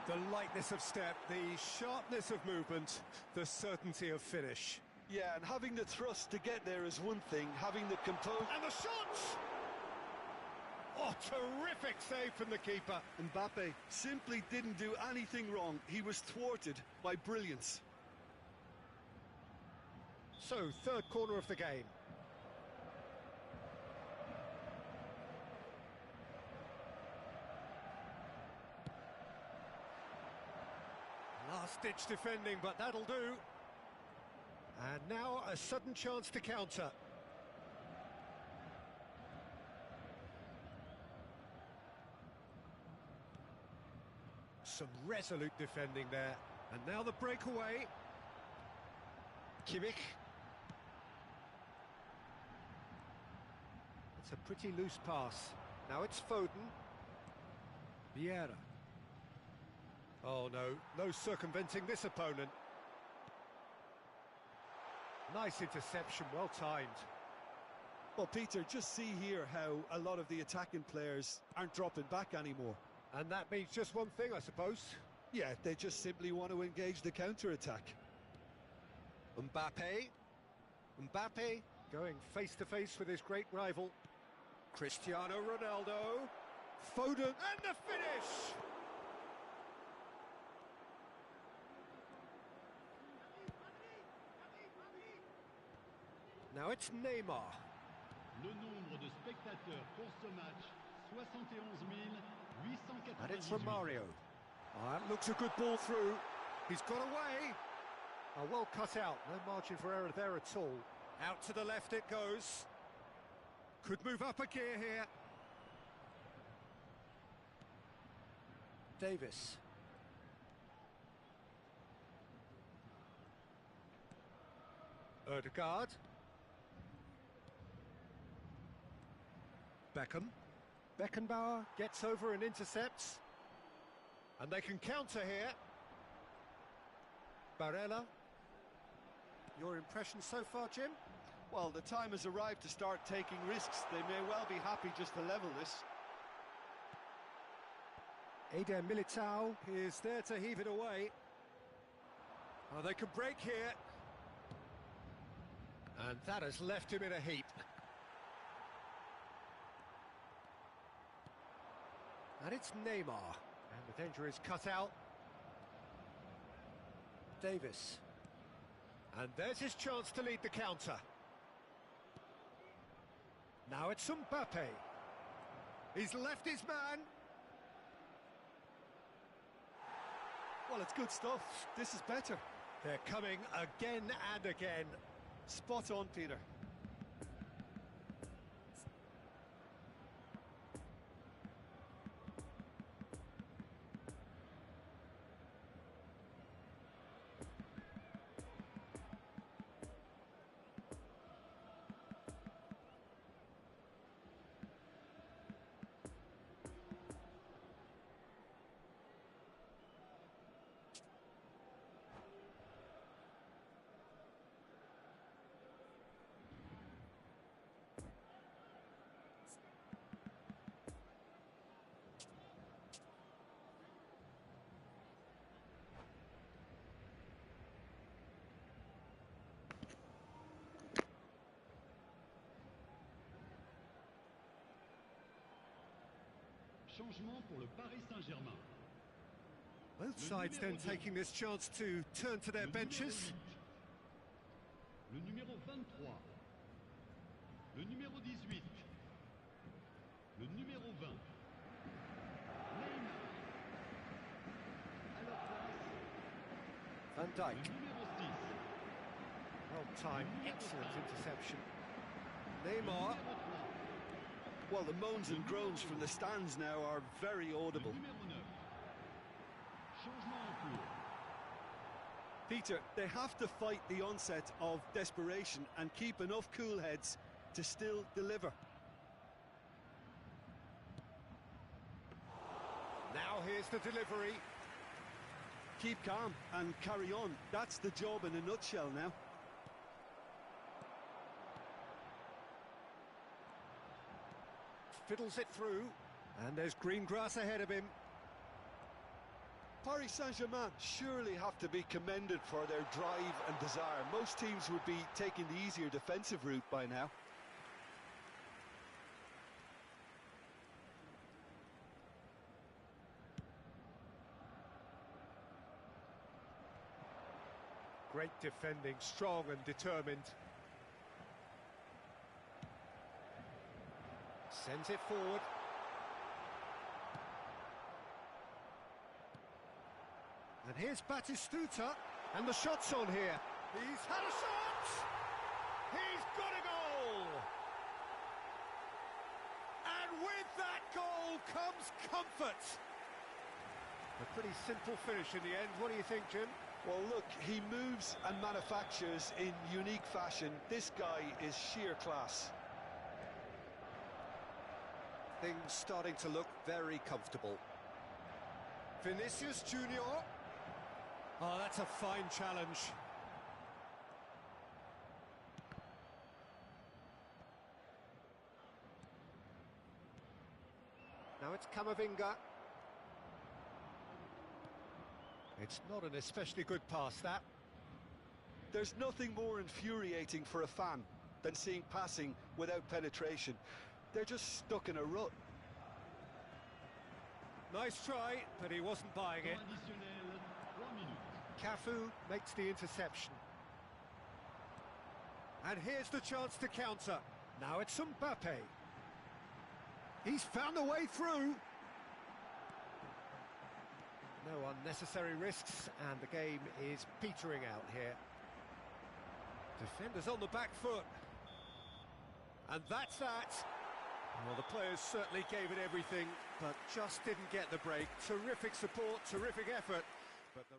The lightness of step, the sharpness of movement, the certainty of finish. Yeah, and having the thrust to get there is one thing, having the composure... And the shots! Oh, terrific save from the keeper. Mbappe simply didn't do anything wrong. He was thwarted by brilliance. So, third corner of the game. Last-ditch defending, but that'll do. And now a sudden chance to counter. Some resolute defending there. And now the breakaway. Kimmich. It's a pretty loose pass. Now it's Foden. Vieira. Oh no circumventing this opponent. Nice interception, well timed. Well, Peter, just see here how a lot of the attacking players aren't dropping back anymore. And that means just one thing, I suppose. Yeah, they just simply want to engage the counter-attack. Mbappe. Mbappe going face-to-face with his great rival. Cristiano Ronaldo. Foden. And the finish! Now it's Neymar. Le nombre de spectateurs pour ce match, 71 898. And it's Romario. Oh, that looks a good ball through. He's got away. Oh, well cut out. No margin for error there at all. Out to the left it goes. Could move up a gear here. Davis. Ødegaard. Beckham. Beckenbauer gets over and intercepts. And they can counter here. Barella. Your impression so far, Jim? Well, the time has arrived to start taking risks. They may well be happy just to level this. Eder Militao is there to heave it away. Oh, they can break here. And that has left him in a heap. And it's Neymar. And the danger is cut out. Davis. And there's his chance to lead the counter. Now it's Mbappe. He's left his man. Well, it's good stuff. This is better. They're coming again and again. Spot on, Peter. Changement pour le Paris Saint-Germain. Both sides then taking this chance to turn to their Le benches. numéro 8, le numéro 23, le numéro 18, le numéro 20. Neymar. À leur place, Van le Dijk. numéro 6, Well-timed, excellent interception. Neymar. numéro 3, Well, the moans and groans from the stands now are very le audible. numéro 9. Changement en cours. Peter, they have to fight the onset of desperation and keep enough cool heads to still deliver. Now here's the delivery. Keep calm and carry on. That's the job in a nutshell now. Fiddles it through. And there's green grass ahead of him. Paris Saint-Germain surely have to be commended for their drive and desire. Most teams would be taking the easier defensive route by now. Great defending, strong and determined. Sends it forward. And here's Batistuta, and the shot's on here. He's had a shot! He's got a goal! And with that goal comes comfort. A pretty simple finish in the end. What do you think, Jim? Well, look, he moves and manufactures in unique fashion. This guy is sheer class. Things starting to look very comfortable. Vinicius Junior. Oh, that's a fine challenge. Now it's Camavinga. It's not an especially good pass, that. There's nothing more infuriating for a fan than seeing passing without penetration. They're just stuck in a rut. Nice try, but he wasn't buying it. Temps additionnel, 3 minutes. Cafu makes the interception. And here's the chance to counter. Now it's Mbappe. He's found a way through. No unnecessary risks, and the game is petering out here. Defenders on the back foot. And that's that. Well, the players certainly gave it everything, but just didn't get the break. Terrific support, terrific effort. But the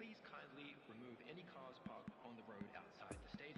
please kindly remove any cars parked on the road outside the stadium.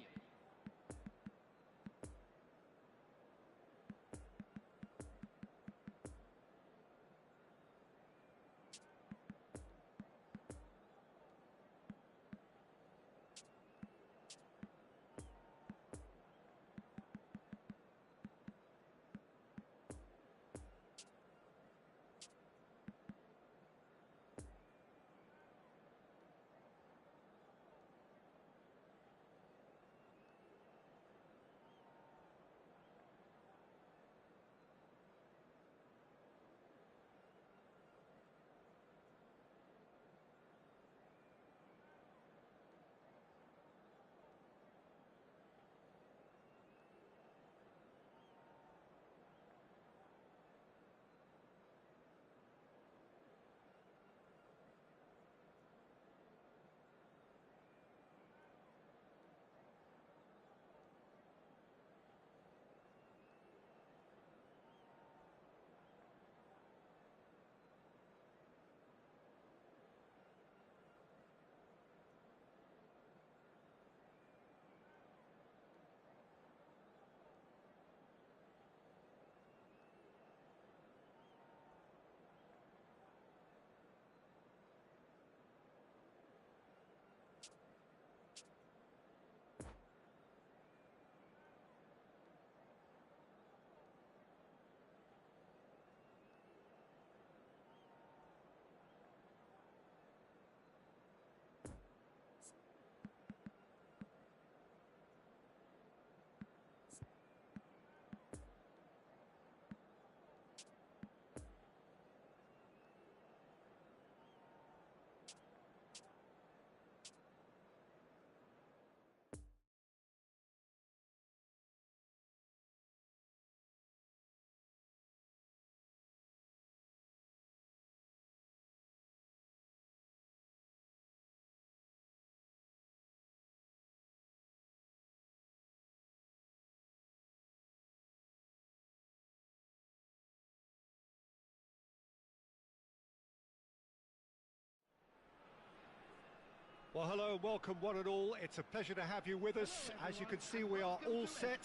Well, hello and welcome one and all. It's a pleasure to have you with us. As you can see, we are all set.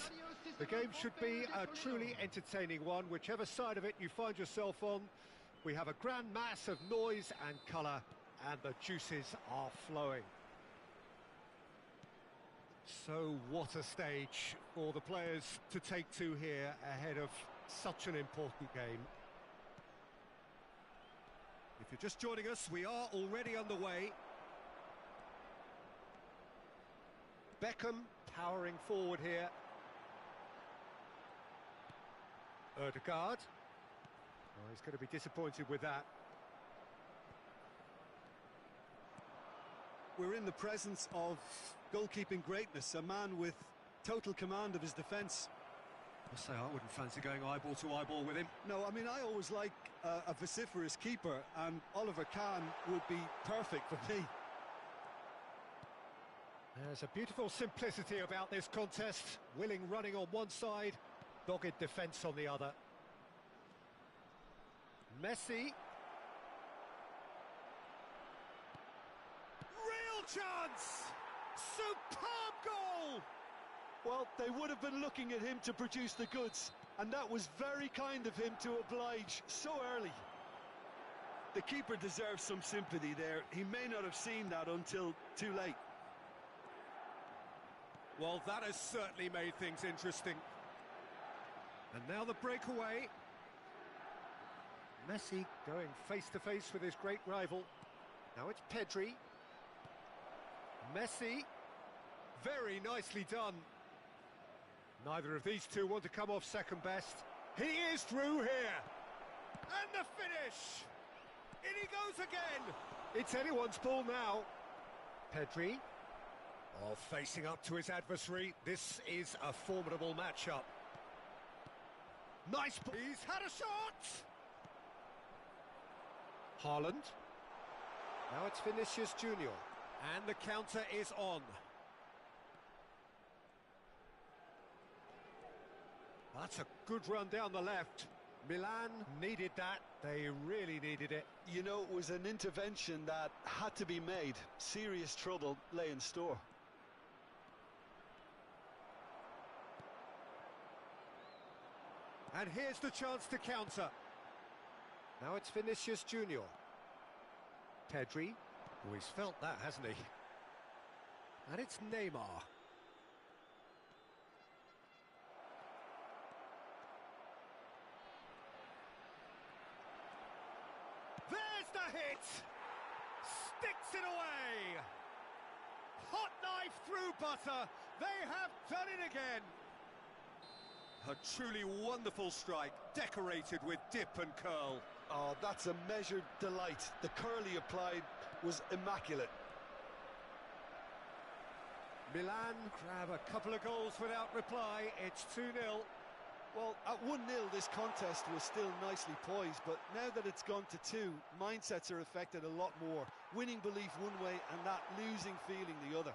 The game should be a truly entertaining one, whichever side of it you find yourself on. We have a grand mass of noise and colour, and the juices are flowing. So what a stage for the players to take to here ahead of such an important game. If you're just joining us, we are already underway. Beckham powering forward here. Ødegaard. Oh, he's going to be disappointed with that. We're in the presence of goalkeeping greatness, a man with total command of his defence. I say I wouldn't fancy going eyeball to eyeball with him. No, I mean, I always like a vociferous keeper, and Oliver Kahn would be perfect for me. There's a beautiful simplicity about this contest. Willing running on one side, dogged defence on the other. Messi. Real chance! Superb goal! Well, they would have been looking at him to produce the goods, and that was very kind of him to oblige so early. The keeper deserves some sympathy there. He may not have seen that until too late. Well, that has certainly made things interesting. And now the breakaway. Messi going face-to-face with his great rival. Now it's Pedri. Messi. Very nicely done. Neither of these two want to come off second best. He is through here. And the finish. In he goes again. It's anyone's ball now. Pedri. Oh, facing up to his adversary. This is a formidable matchup. Nice ball. He's had a shot. Haaland. Now it's Vinicius Junior. And the counter is on. That's a good run down the left. Milan needed that. They really needed it. You know, it was an intervention that had to be made. Serious trouble lay in store. And here's the chance to counter. Now it's Vinicius Junior. Pedri, oh, he's felt that, hasn't he? And it's Neymar. There's the hit! Sticks it away! Hot knife through butter. They have done it again. A truly wonderful strike, decorated with dip and curl. Oh, that's a measured delight. The curl he applied was immaculate. Milan grab a couple of goals without reply. It's 2-0. Well, at 1-0 this contest was still nicely poised, but now that it's gone to 2, mindsets are affected a lot more. Winning belief one way and that losing feeling the other.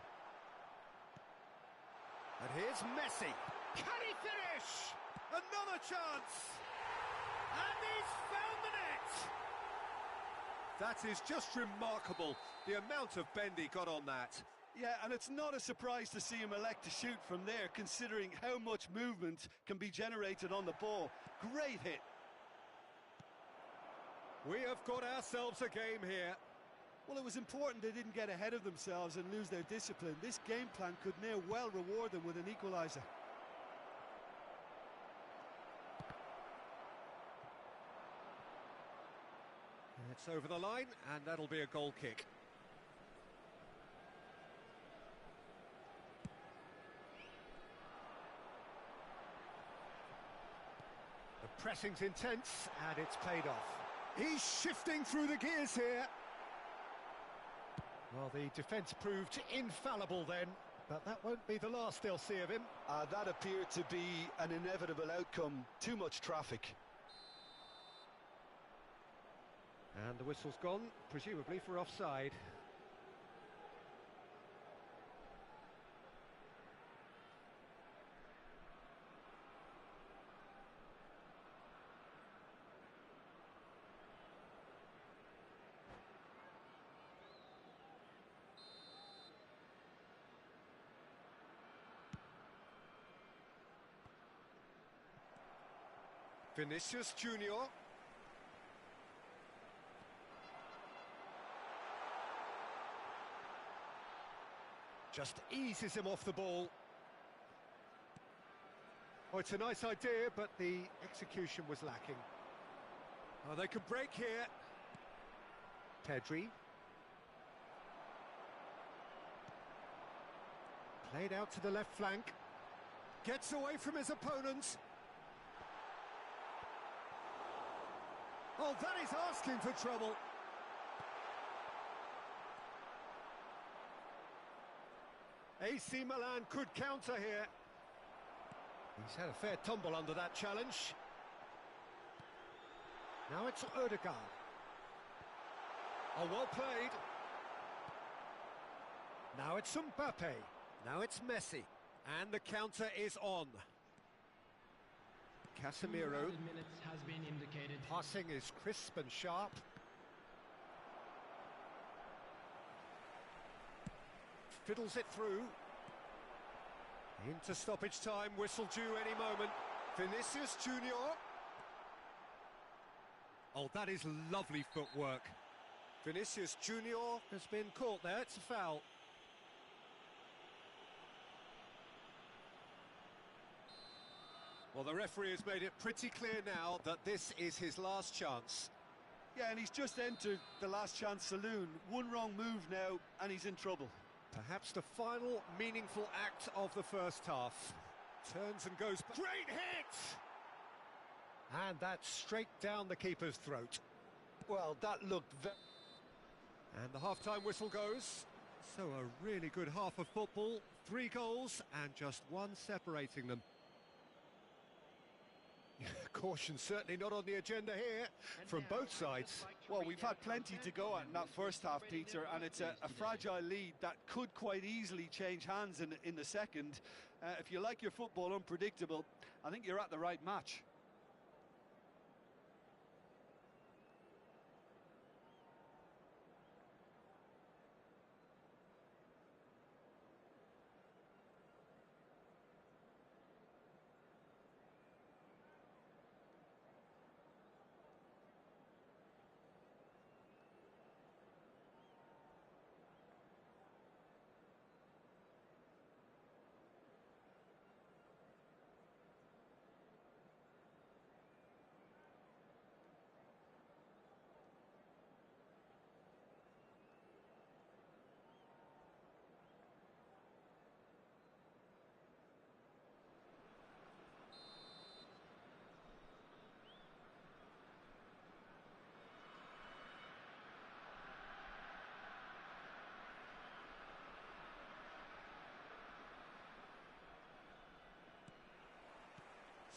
And here's Messi. Can he finish? Another chance! And he's found the net! That is just remarkable, the amount of bend he got on that. Yeah, and it's not a surprise to see him elect to shoot from there, considering how much movement can be generated on the ball. Great hit. We have got ourselves a game here. Well, it was important they didn't get ahead of themselves and lose their discipline. This game plan could now well reward them with an equaliser. It's over the line, and that'll be a goal kick. The pressing's intense, and it's paid off. He's shifting through the gears here. Well, the defence proved infallible then, but that won't be the last they'll see of him. That appeared to be an inevitable outcome. Too much traffic. And the whistle's gone, presumably for offside. Vinicius Junior. Just eases him off the ball. Oh, it's a nice idea, but the execution was lacking. Oh, they could break here. Pedri. Played out to the left flank. Gets away from his opponents. Oh, that is asking for trouble. AC Milan could counter here. He's had a fair tumble under that challenge. Now it's Odegaard. Oh, well played. Now it's Mbappe. Now it's Messi. And the counter is on. Casemiro. Minutes has been indicated. Passing is crisp and sharp. Fiddles it through. Into stoppage time, whistle due any moment. Vinicius Junior. Oh, that is lovely footwork. Vinicius Junior has been caught there, it's a foul. Well, the referee has made it pretty clear now that this is his last chance. Yeah, and he's just entered the last chance saloon. One wrong move now, and he's in trouble. Perhaps the final meaningful act of the first half. Turns and goes. Great hit! And that's straight down the keeper's throat. Well, that looked very... And the half-time whistle goes. So a really good half of football. 3 goals and just 1 separating them. Caution certainly not on the agenda here from both sides. Well, we've had plenty to go at in that first half, Peter, and it's a fragile lead that could quite easily change hands in the second. If you like your football unpredictable, I think you're at the right match.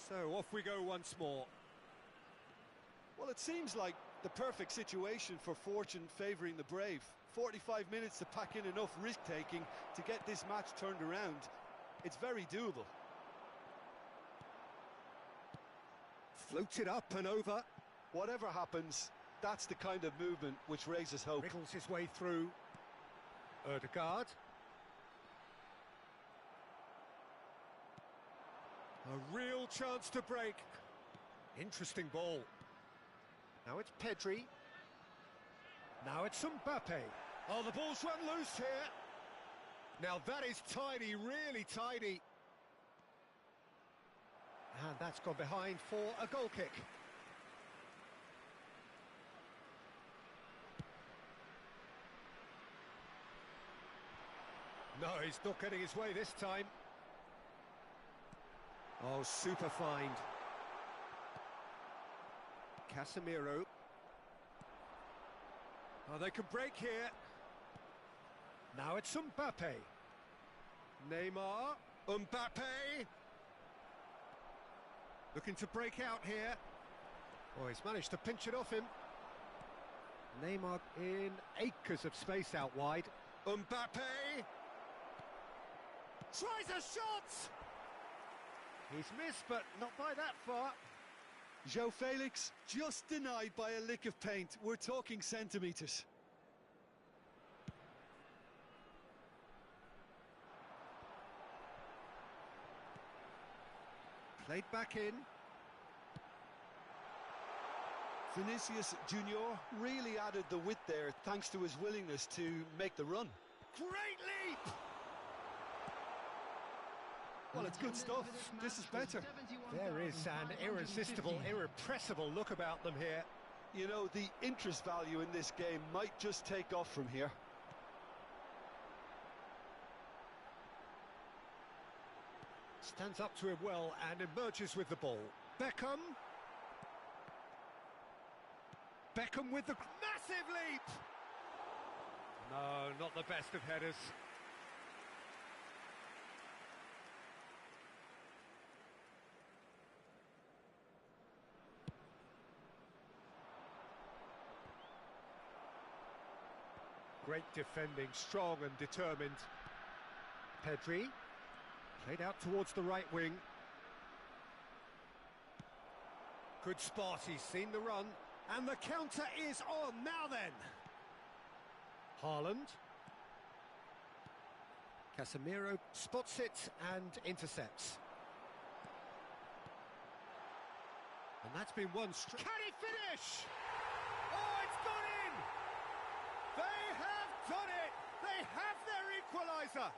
So off we go once more. Well, it seems like the perfect situation for fortune favouring the brave. 45 minutes to pack in enough risk-taking to get this match turned around. It's very doable. Floats it up and over. Whatever happens, that's the kind of movement which raises hope. Wriggles his way through. Ødegaard. A real chance to break. Interesting ball. Now it's Pedri. Now it's Mbappe. Oh, the ball's run loose here. Now that is tidy, really tidy. And that's gone behind for a goal kick. No, he's not getting his way this time. Oh, super find. Casemiro. Oh, they can break here. Now it's Mbappe. Neymar. Mbappe. Looking to break out here. Oh, he's managed to pinch it off him. Neymar in acres of space out wide. Mbappe. Tries a shot! He's missed, but not by that far. João Felix just denied by a lick of paint. We're talking centimetres. Played back in. Vinicius Junior really added the width there thanks to his willingness to make the run. Great leap! Well, it's good stuff. This is better. There is an irresistible, irrepressible look about them here. You know, the interest value in this game might just take off from here. Stands up to him well and emerges with the ball. Beckham. Beckham with the massive leap! No, not the best of headers. Great defending, strong and determined. Pedri, played out towards the right wing. Good spot, he's seen the run. And the counter is on, now then. Haaland. Casemiro spots it and intercepts. And that's been one straight. Can he finish? Oh, it's gone in! They have done it! They have their equaliser!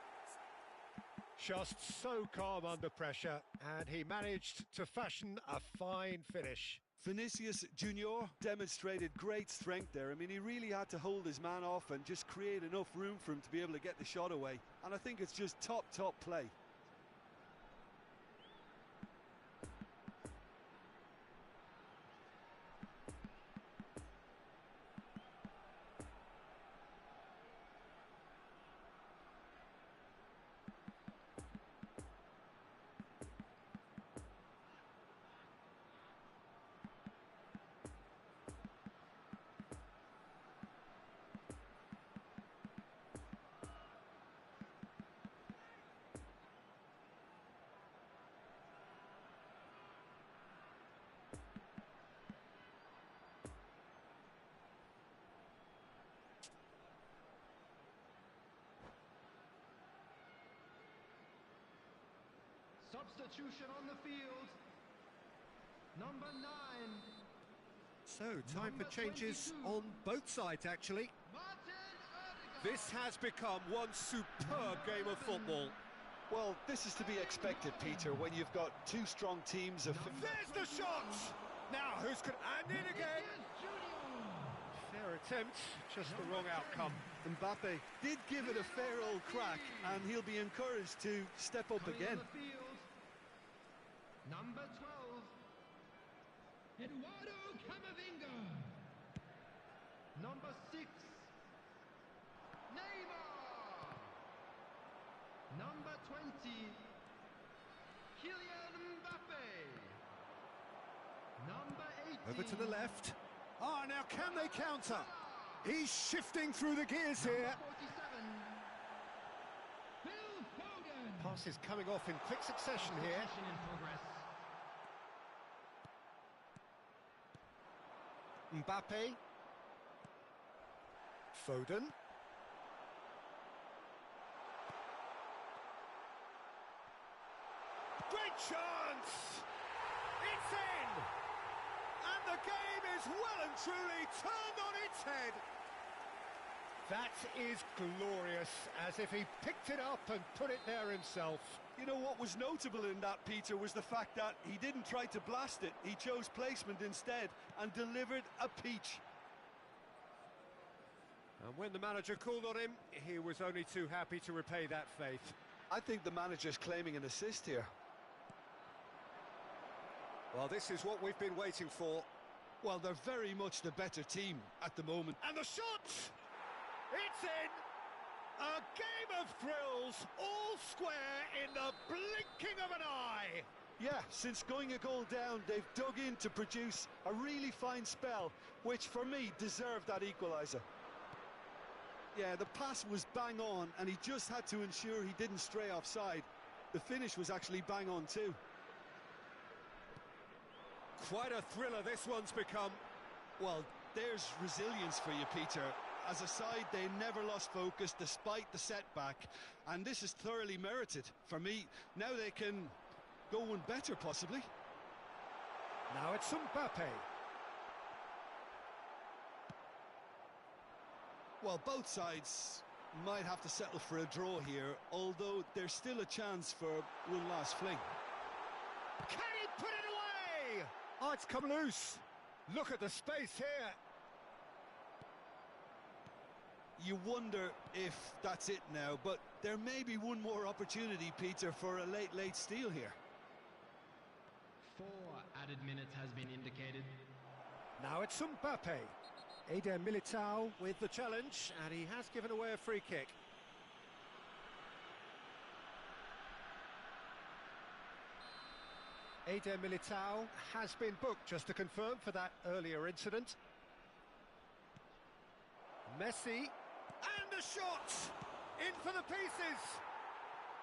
Just so calm under pressure, and he managed to fashion a fine finish. Vinicius Junior demonstrated great strength there. I mean, he really had to hold his man off and just create enough room for him to be able to get the shot away. And I think it's just top play. Substitution on the field. Number 9. So, time Number for changes 22. on both sides, actually. Martin Ødegaard. This has become one superb game of football. Well, this is to be expected, Peter, when you've got two strong teams of... There's the shot! Now, who's going to... And in again! Fair attempt, just the wrong outcome. Mbappe did give it a fair old crack, and he'll be encouraged to step up Coming again. on the field. Number 12. Eduardo Camavinga. Number 6. Neymar. Number 20. Kylian Mbappe. Over to the left. Ah, now can they counter? He's shifting through the gears here. 47. Phil Foden. Passes coming off in quick succession here. Possession in progress. Mbappe. Foden. Great chance! It's in! And the game is well and truly turned on its head. That is glorious, as if he picked it up and put it there himself. You know what was notable in that, Peter, was the fact that he didn't try to blast it. He chose placement instead and delivered a peach. And when the manager called on him, he was only too happy to repay that faith. I think the manager's claiming an assist here. Well, this is what we've been waiting for. Well, they're very much the better team at the moment. And the shot! It's in! A game of thrills, all square in the blinking of an eye! Yeah, since going a goal down, they've dug in to produce a really fine spell, which for me deserved that equaliser. Yeah, the pass was bang on, and he just had to ensure he didn't stray offside. The finish was actually bang on too. Quite a thriller this one's become. Well, there's resilience for you, Peter. As a side, they never lost focus despite the setback, and this is thoroughly merited. For me, now they can go one better, possibly. Now it's Mbappe. Well, both sides might have to settle for a draw here, although there's still a chance for one last fling. Can he put it away? Oh, it's come loose. Look at the space here. You wonder if that's it now, but there may be one more opportunity, Peter, for a late steal here. 4 added minutes has been indicated. Now it's Mbappe. Eder Militao with the challenge, and he has given away a free kick. Eder Militao has been booked, just to confirm, for that earlier incident. Messi, and the shot! In for the pieces!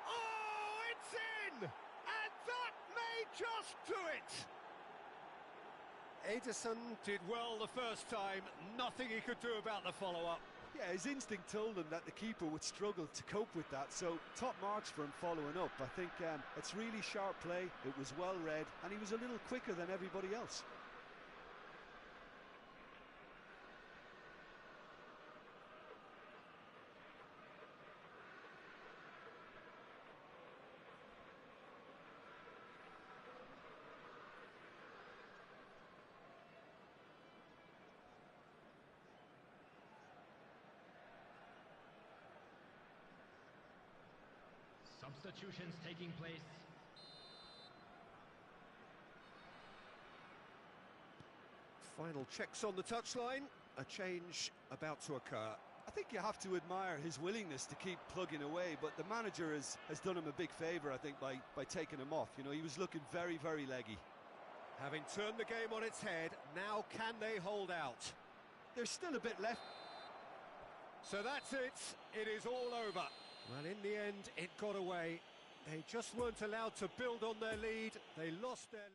Oh, it's in! And that may just do it! Ederson did well the first time, nothing he could do about the follow-up. Yeah, his instinct told him that the keeper would struggle to cope with that, so top marks for him following up. I think it's really sharp play, it was well read, and he was a little quicker than everybody else. Substitutions taking place. Final checks on the touchline, a change about to occur. I think you have to admire his willingness to keep plugging away, but the manager has done him a big favour, I think, by taking him off. You know, he was looking very, very leggy. Having turned the game on its head, now can they hold out? There's still a bit left. So that's it, it is all over. Well, in the end, it got away. They just weren't allowed to build on their lead. They lost their lead.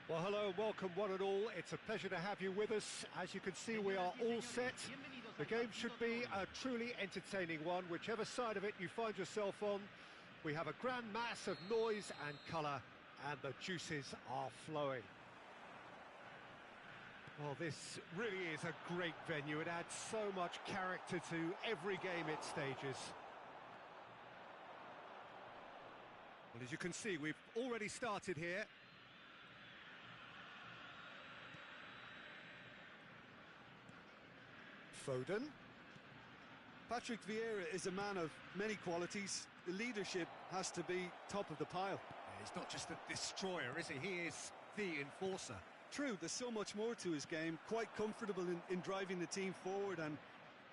Well, hello and welcome one and all. It's a pleasure to have you with us. As you can see, we are all set. The game should be a truly entertaining one, whichever side of it you find yourself on. We have a grand mass of noise and colour, and the juices are flowing. Well, this really is a great venue. It adds so much character to every game it stages. Well, as you can see, we've already started here. Foden. Patrick Vieira is a man of many qualities. The leadership has to be top of the pile. He's not just a destroyer, is he? He is the enforcer. True, there's so much more to his game. Quite comfortable in driving the team forward, and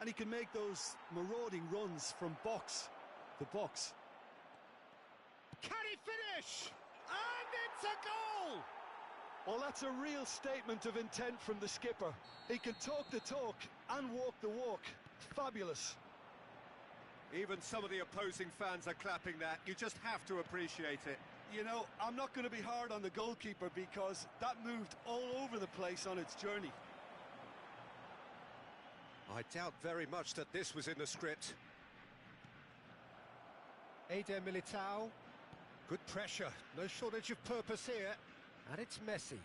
he can make those marauding runs from box to box. Can he finish? And it's a goal! Well, that's a real statement of intent from the skipper. He can talk the talk and walk the walk. Fabulous. Even some of the opposing fans are clapping that. You just have to appreciate it. You know, I'm not going to be hard on the goalkeeper because that moved all over the place on its journey. I doubt very much that this was in the script. Eder Militao. Good pressure. No shortage of purpose here. And it's Messi.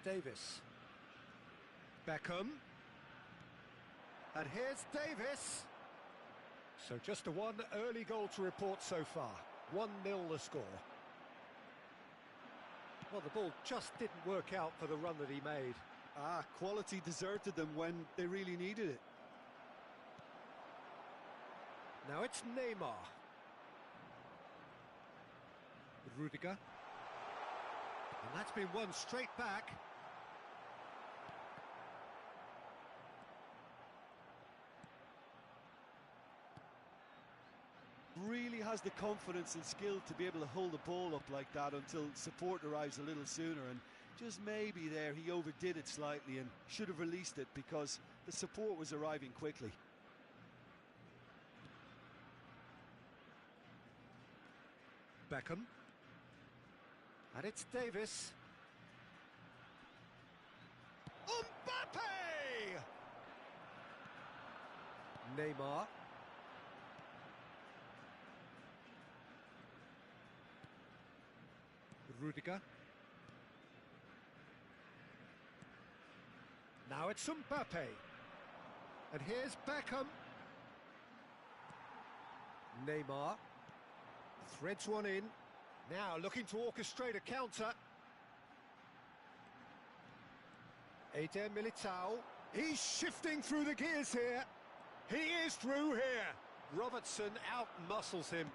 Davis. Beckham. And here's Davis. So just a one early goal to report so far. 1-0 the score. Well, the ball just didn't work out for the run that he made. Quality deserted them when they really needed it. Now it's Neymar. Rudiger. And that's been won straight back. Really has the confidence and skill to be able to hold the ball up like that until support arrives a little sooner, and just maybe there he overdid it slightly and should have released it because the support was arriving quickly. Beckham. And it's Davis. Mbappe! Neymar. Rudiger. Now it's Mbappe. And here's Beckham. Neymar. Threads one in. Now looking to orchestrate a counter. Eder Militao. He's shifting through the gears here. He is through here. Robertson out-muscles him.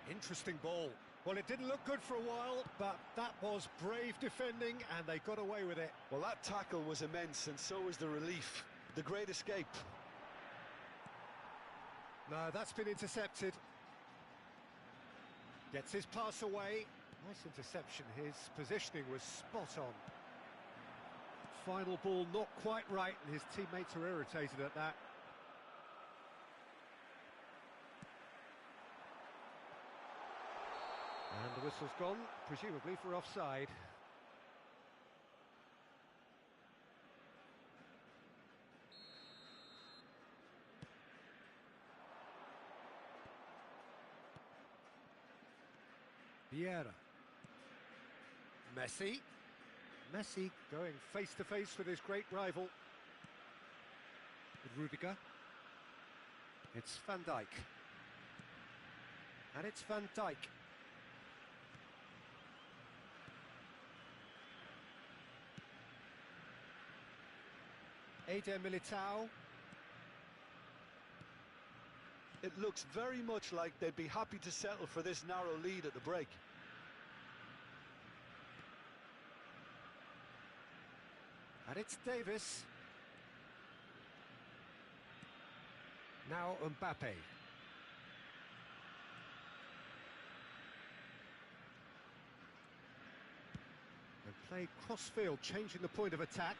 Interesting ball. Well, it didn't look good for a while, but that was brave defending, and they got away with it. Well, that tackle was immense, and so was the relief. The great escape. No, that's been intercepted. Gets his pass away. Nice interception. His positioning was spot on. Final ball not quite right, and his teammates are irritated at that. And the whistle's gone, presumably for offside. Vieira. Messi. Messi going face-to-face with his great rival. Rudiger. It's Van Dijk. And it's Van Dijk. Eder Militao. It looks very much like they'd be happy to settle for this narrow lead at the break. And it's Davis. Now Mbappe. And play cross-field, changing the point of attack.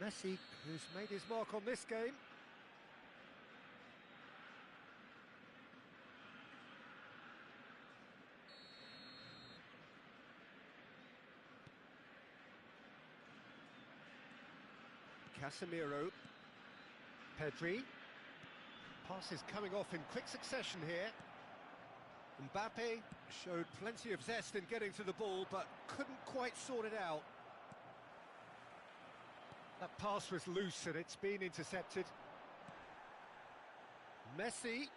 Messi, who's made his mark on this game. Casemiro. Pedri. Passes coming off in quick succession here. Mbappe showed plenty of zest in getting to the ball, but couldn't quite sort it out. That pass was loose and it's been intercepted. Messi.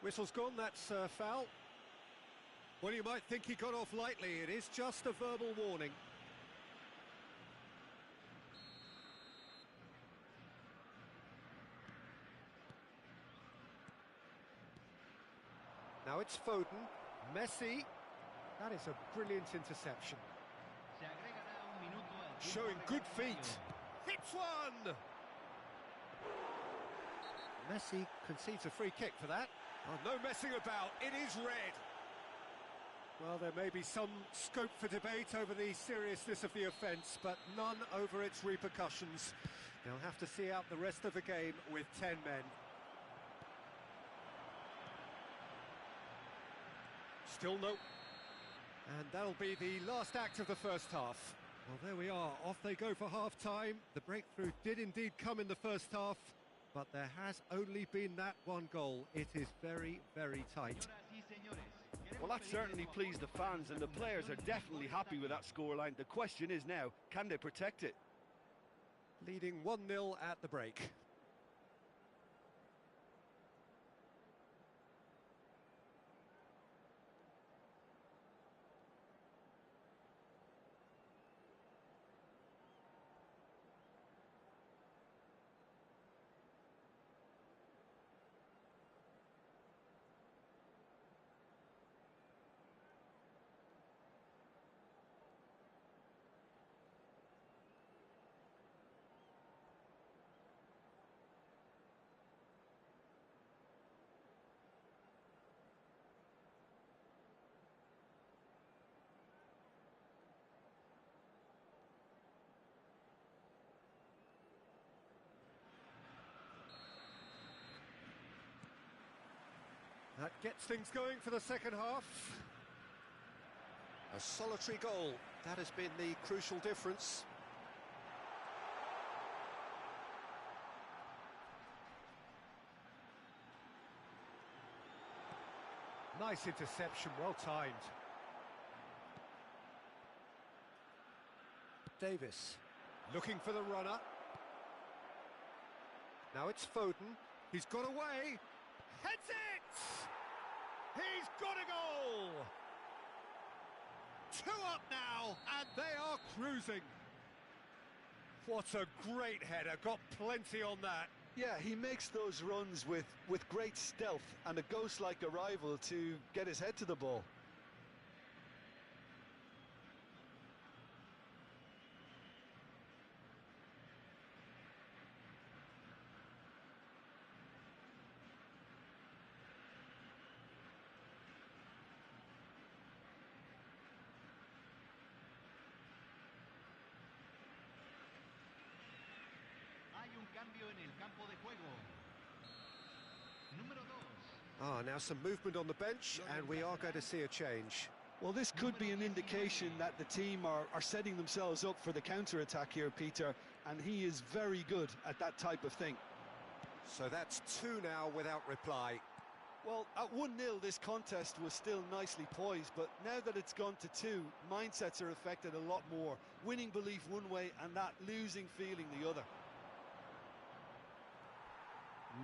Whistle's gone, that's a foul. Well, you might think he got off lightly. It is just a verbal warning. Now it's Foden. Messi. That is a brilliant interception. Se agregará un minuto al tiempo Showing good feet. reglamentario. Hits one! Messi concedes a free kick for that. Oh, no messing about, it is red. Well, there may be some scope for debate over the seriousness of the offence, but none over its repercussions. They'll have to see out the rest of the game with 10 men. Still no. And that'll be the last act of the first half. Well, there we are. Off they go for half-time. The breakthrough did indeed come in the first half, but there has only been that one goal. It is very, very tight. Señoras y señores, Well, that certainly pleased the fans, and the players are definitely happy with that scoreline. The question is now, can they protect it? Leading 1-0 at the break. That gets things going for the second half. A solitary goal. That has been the crucial difference. Nice interception, well timed. Davis looking for the runner. Now it's Foden. He's got away. Heads it! He's got a goal! 2 up now, and they are cruising. What a great header, got plenty on that. Yeah, he makes those runs with great stealth and a ghost-like arrival to get his head to the ball. Hay un cambio en el campo de juego. Número 2. Now some movement on the bench, and we are going to see a change. Well, this could be an indication that the team are setting themselves up for the counter-attack here, Peter, and he is very good at that type of thing. So that's 2 now without reply. Well, at 1-0, this contest was still nicely poised, but now that it's gone to 2, mindsets are affected a lot more. Winning belief one way and that losing feeling the other.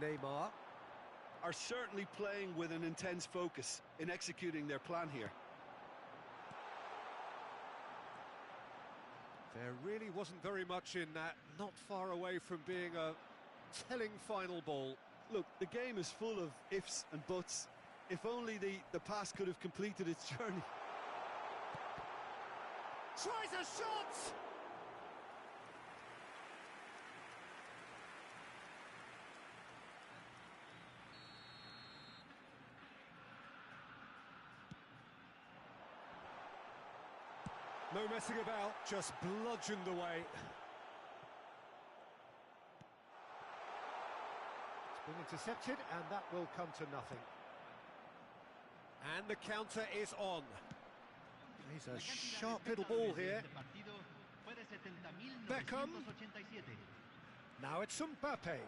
Neymar. Are certainly playing with an intense focus in executing their plan here. There really wasn't very much in that, not far away from being a telling final ball. Look, the game is full of ifs and buts. If only the pass could have completed its journey. Tries a shot! No messing about, just bludgeoned away. Been intercepted, and that will come to nothing. And the counter is on. He's a sharp little ball here. Beckham. Now it's Mbappe.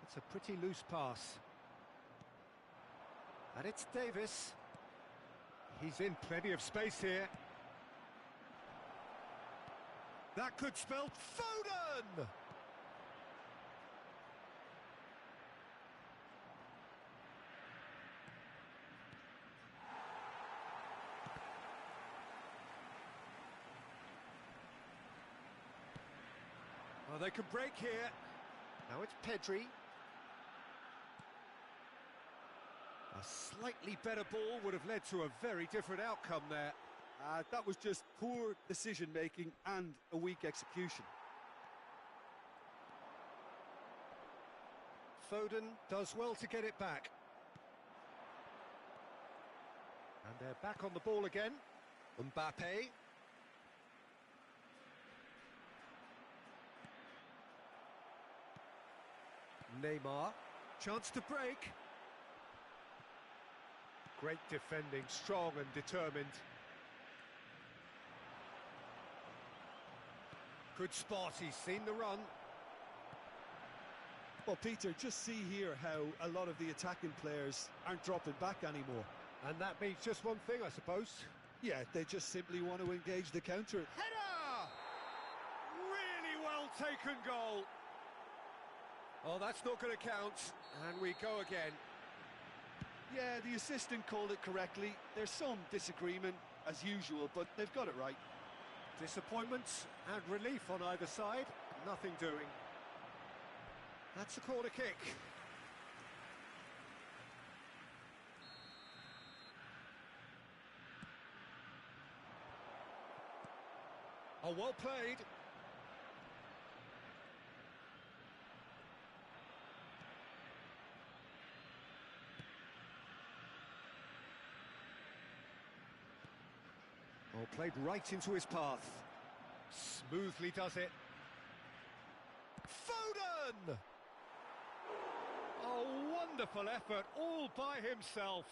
It's a pretty loose pass. And it's Davis. He's in plenty of space here. That could spell Foden! Oh, they can break here. Now it's Pedri. A slightly better ball would have led to a very different outcome there. That was just poor decision-making and a weak execution. Foden does well to get it back. And they're back on the ball again. Mbappe. Neymar. Chance to break. Great defending, strong and determined. Good spot, he's seen the run. Well, Peter, just see here how a lot of the attacking players aren't dropping back anymore. And that means just one thing, I suppose. Yeah, they just simply want to engage the counter. Header! Really well taken goal. Oh, that's not going to count. And we go again. Yeah, the assistant called it correctly. There's some disagreement, as usual, but they've got it right. Disappointment and relief on either side. Nothing doing. That's a corner kick. Oh, well played. Oh, played right into his path. Smoothly does it. Foden! Oh, wonderful effort, all by himself.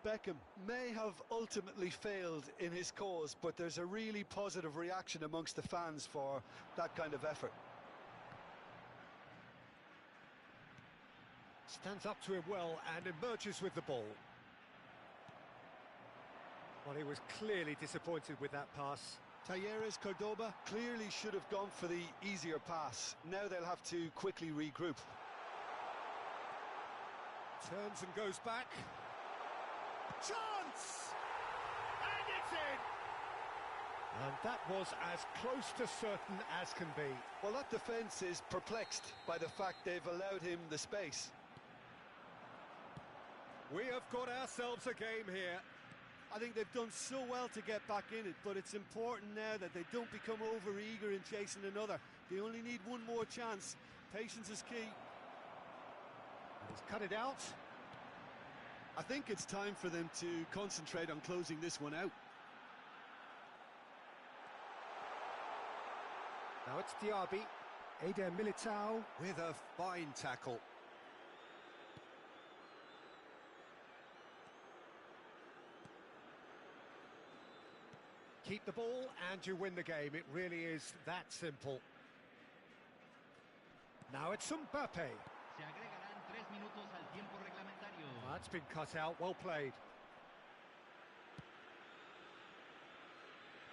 Beckham may have ultimately failed in his cause, but there's a really positive reaction amongst the fans for that kind of effort. Stands up to him well and emerges with the ball. Well, he was clearly disappointed with that pass. Talleres Cordoba clearly should have gone for the easier pass. Now they'll have to quickly regroup. Turns and goes back. Chance! And it's in! And that was as close to certain as can be. Well, that defence is perplexed by the fact they've allowed him the space. We have got ourselves a game here. I think they've done so well to get back in it, but it's important now that they don't become over-eager in chasing another. They only need one more chance. Patience is key. He's cut it out. I think it's time for them to concentrate on closing this one out. Now it's Diaby. Eder Militao with a fine tackle. Keep the ball and you win the game. It really is that simple. Now it's Mbappe. Se agregarán 3 minutos al tiempo reglamentario. That's been cut out, well played.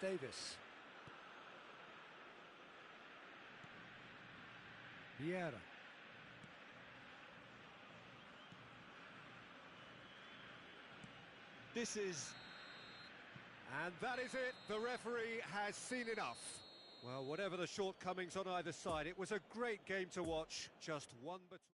Davis. Vieira. This is... And that is it. The referee has seen enough. Well, whatever the shortcomings on either side, it was a great game to watch. Just one between.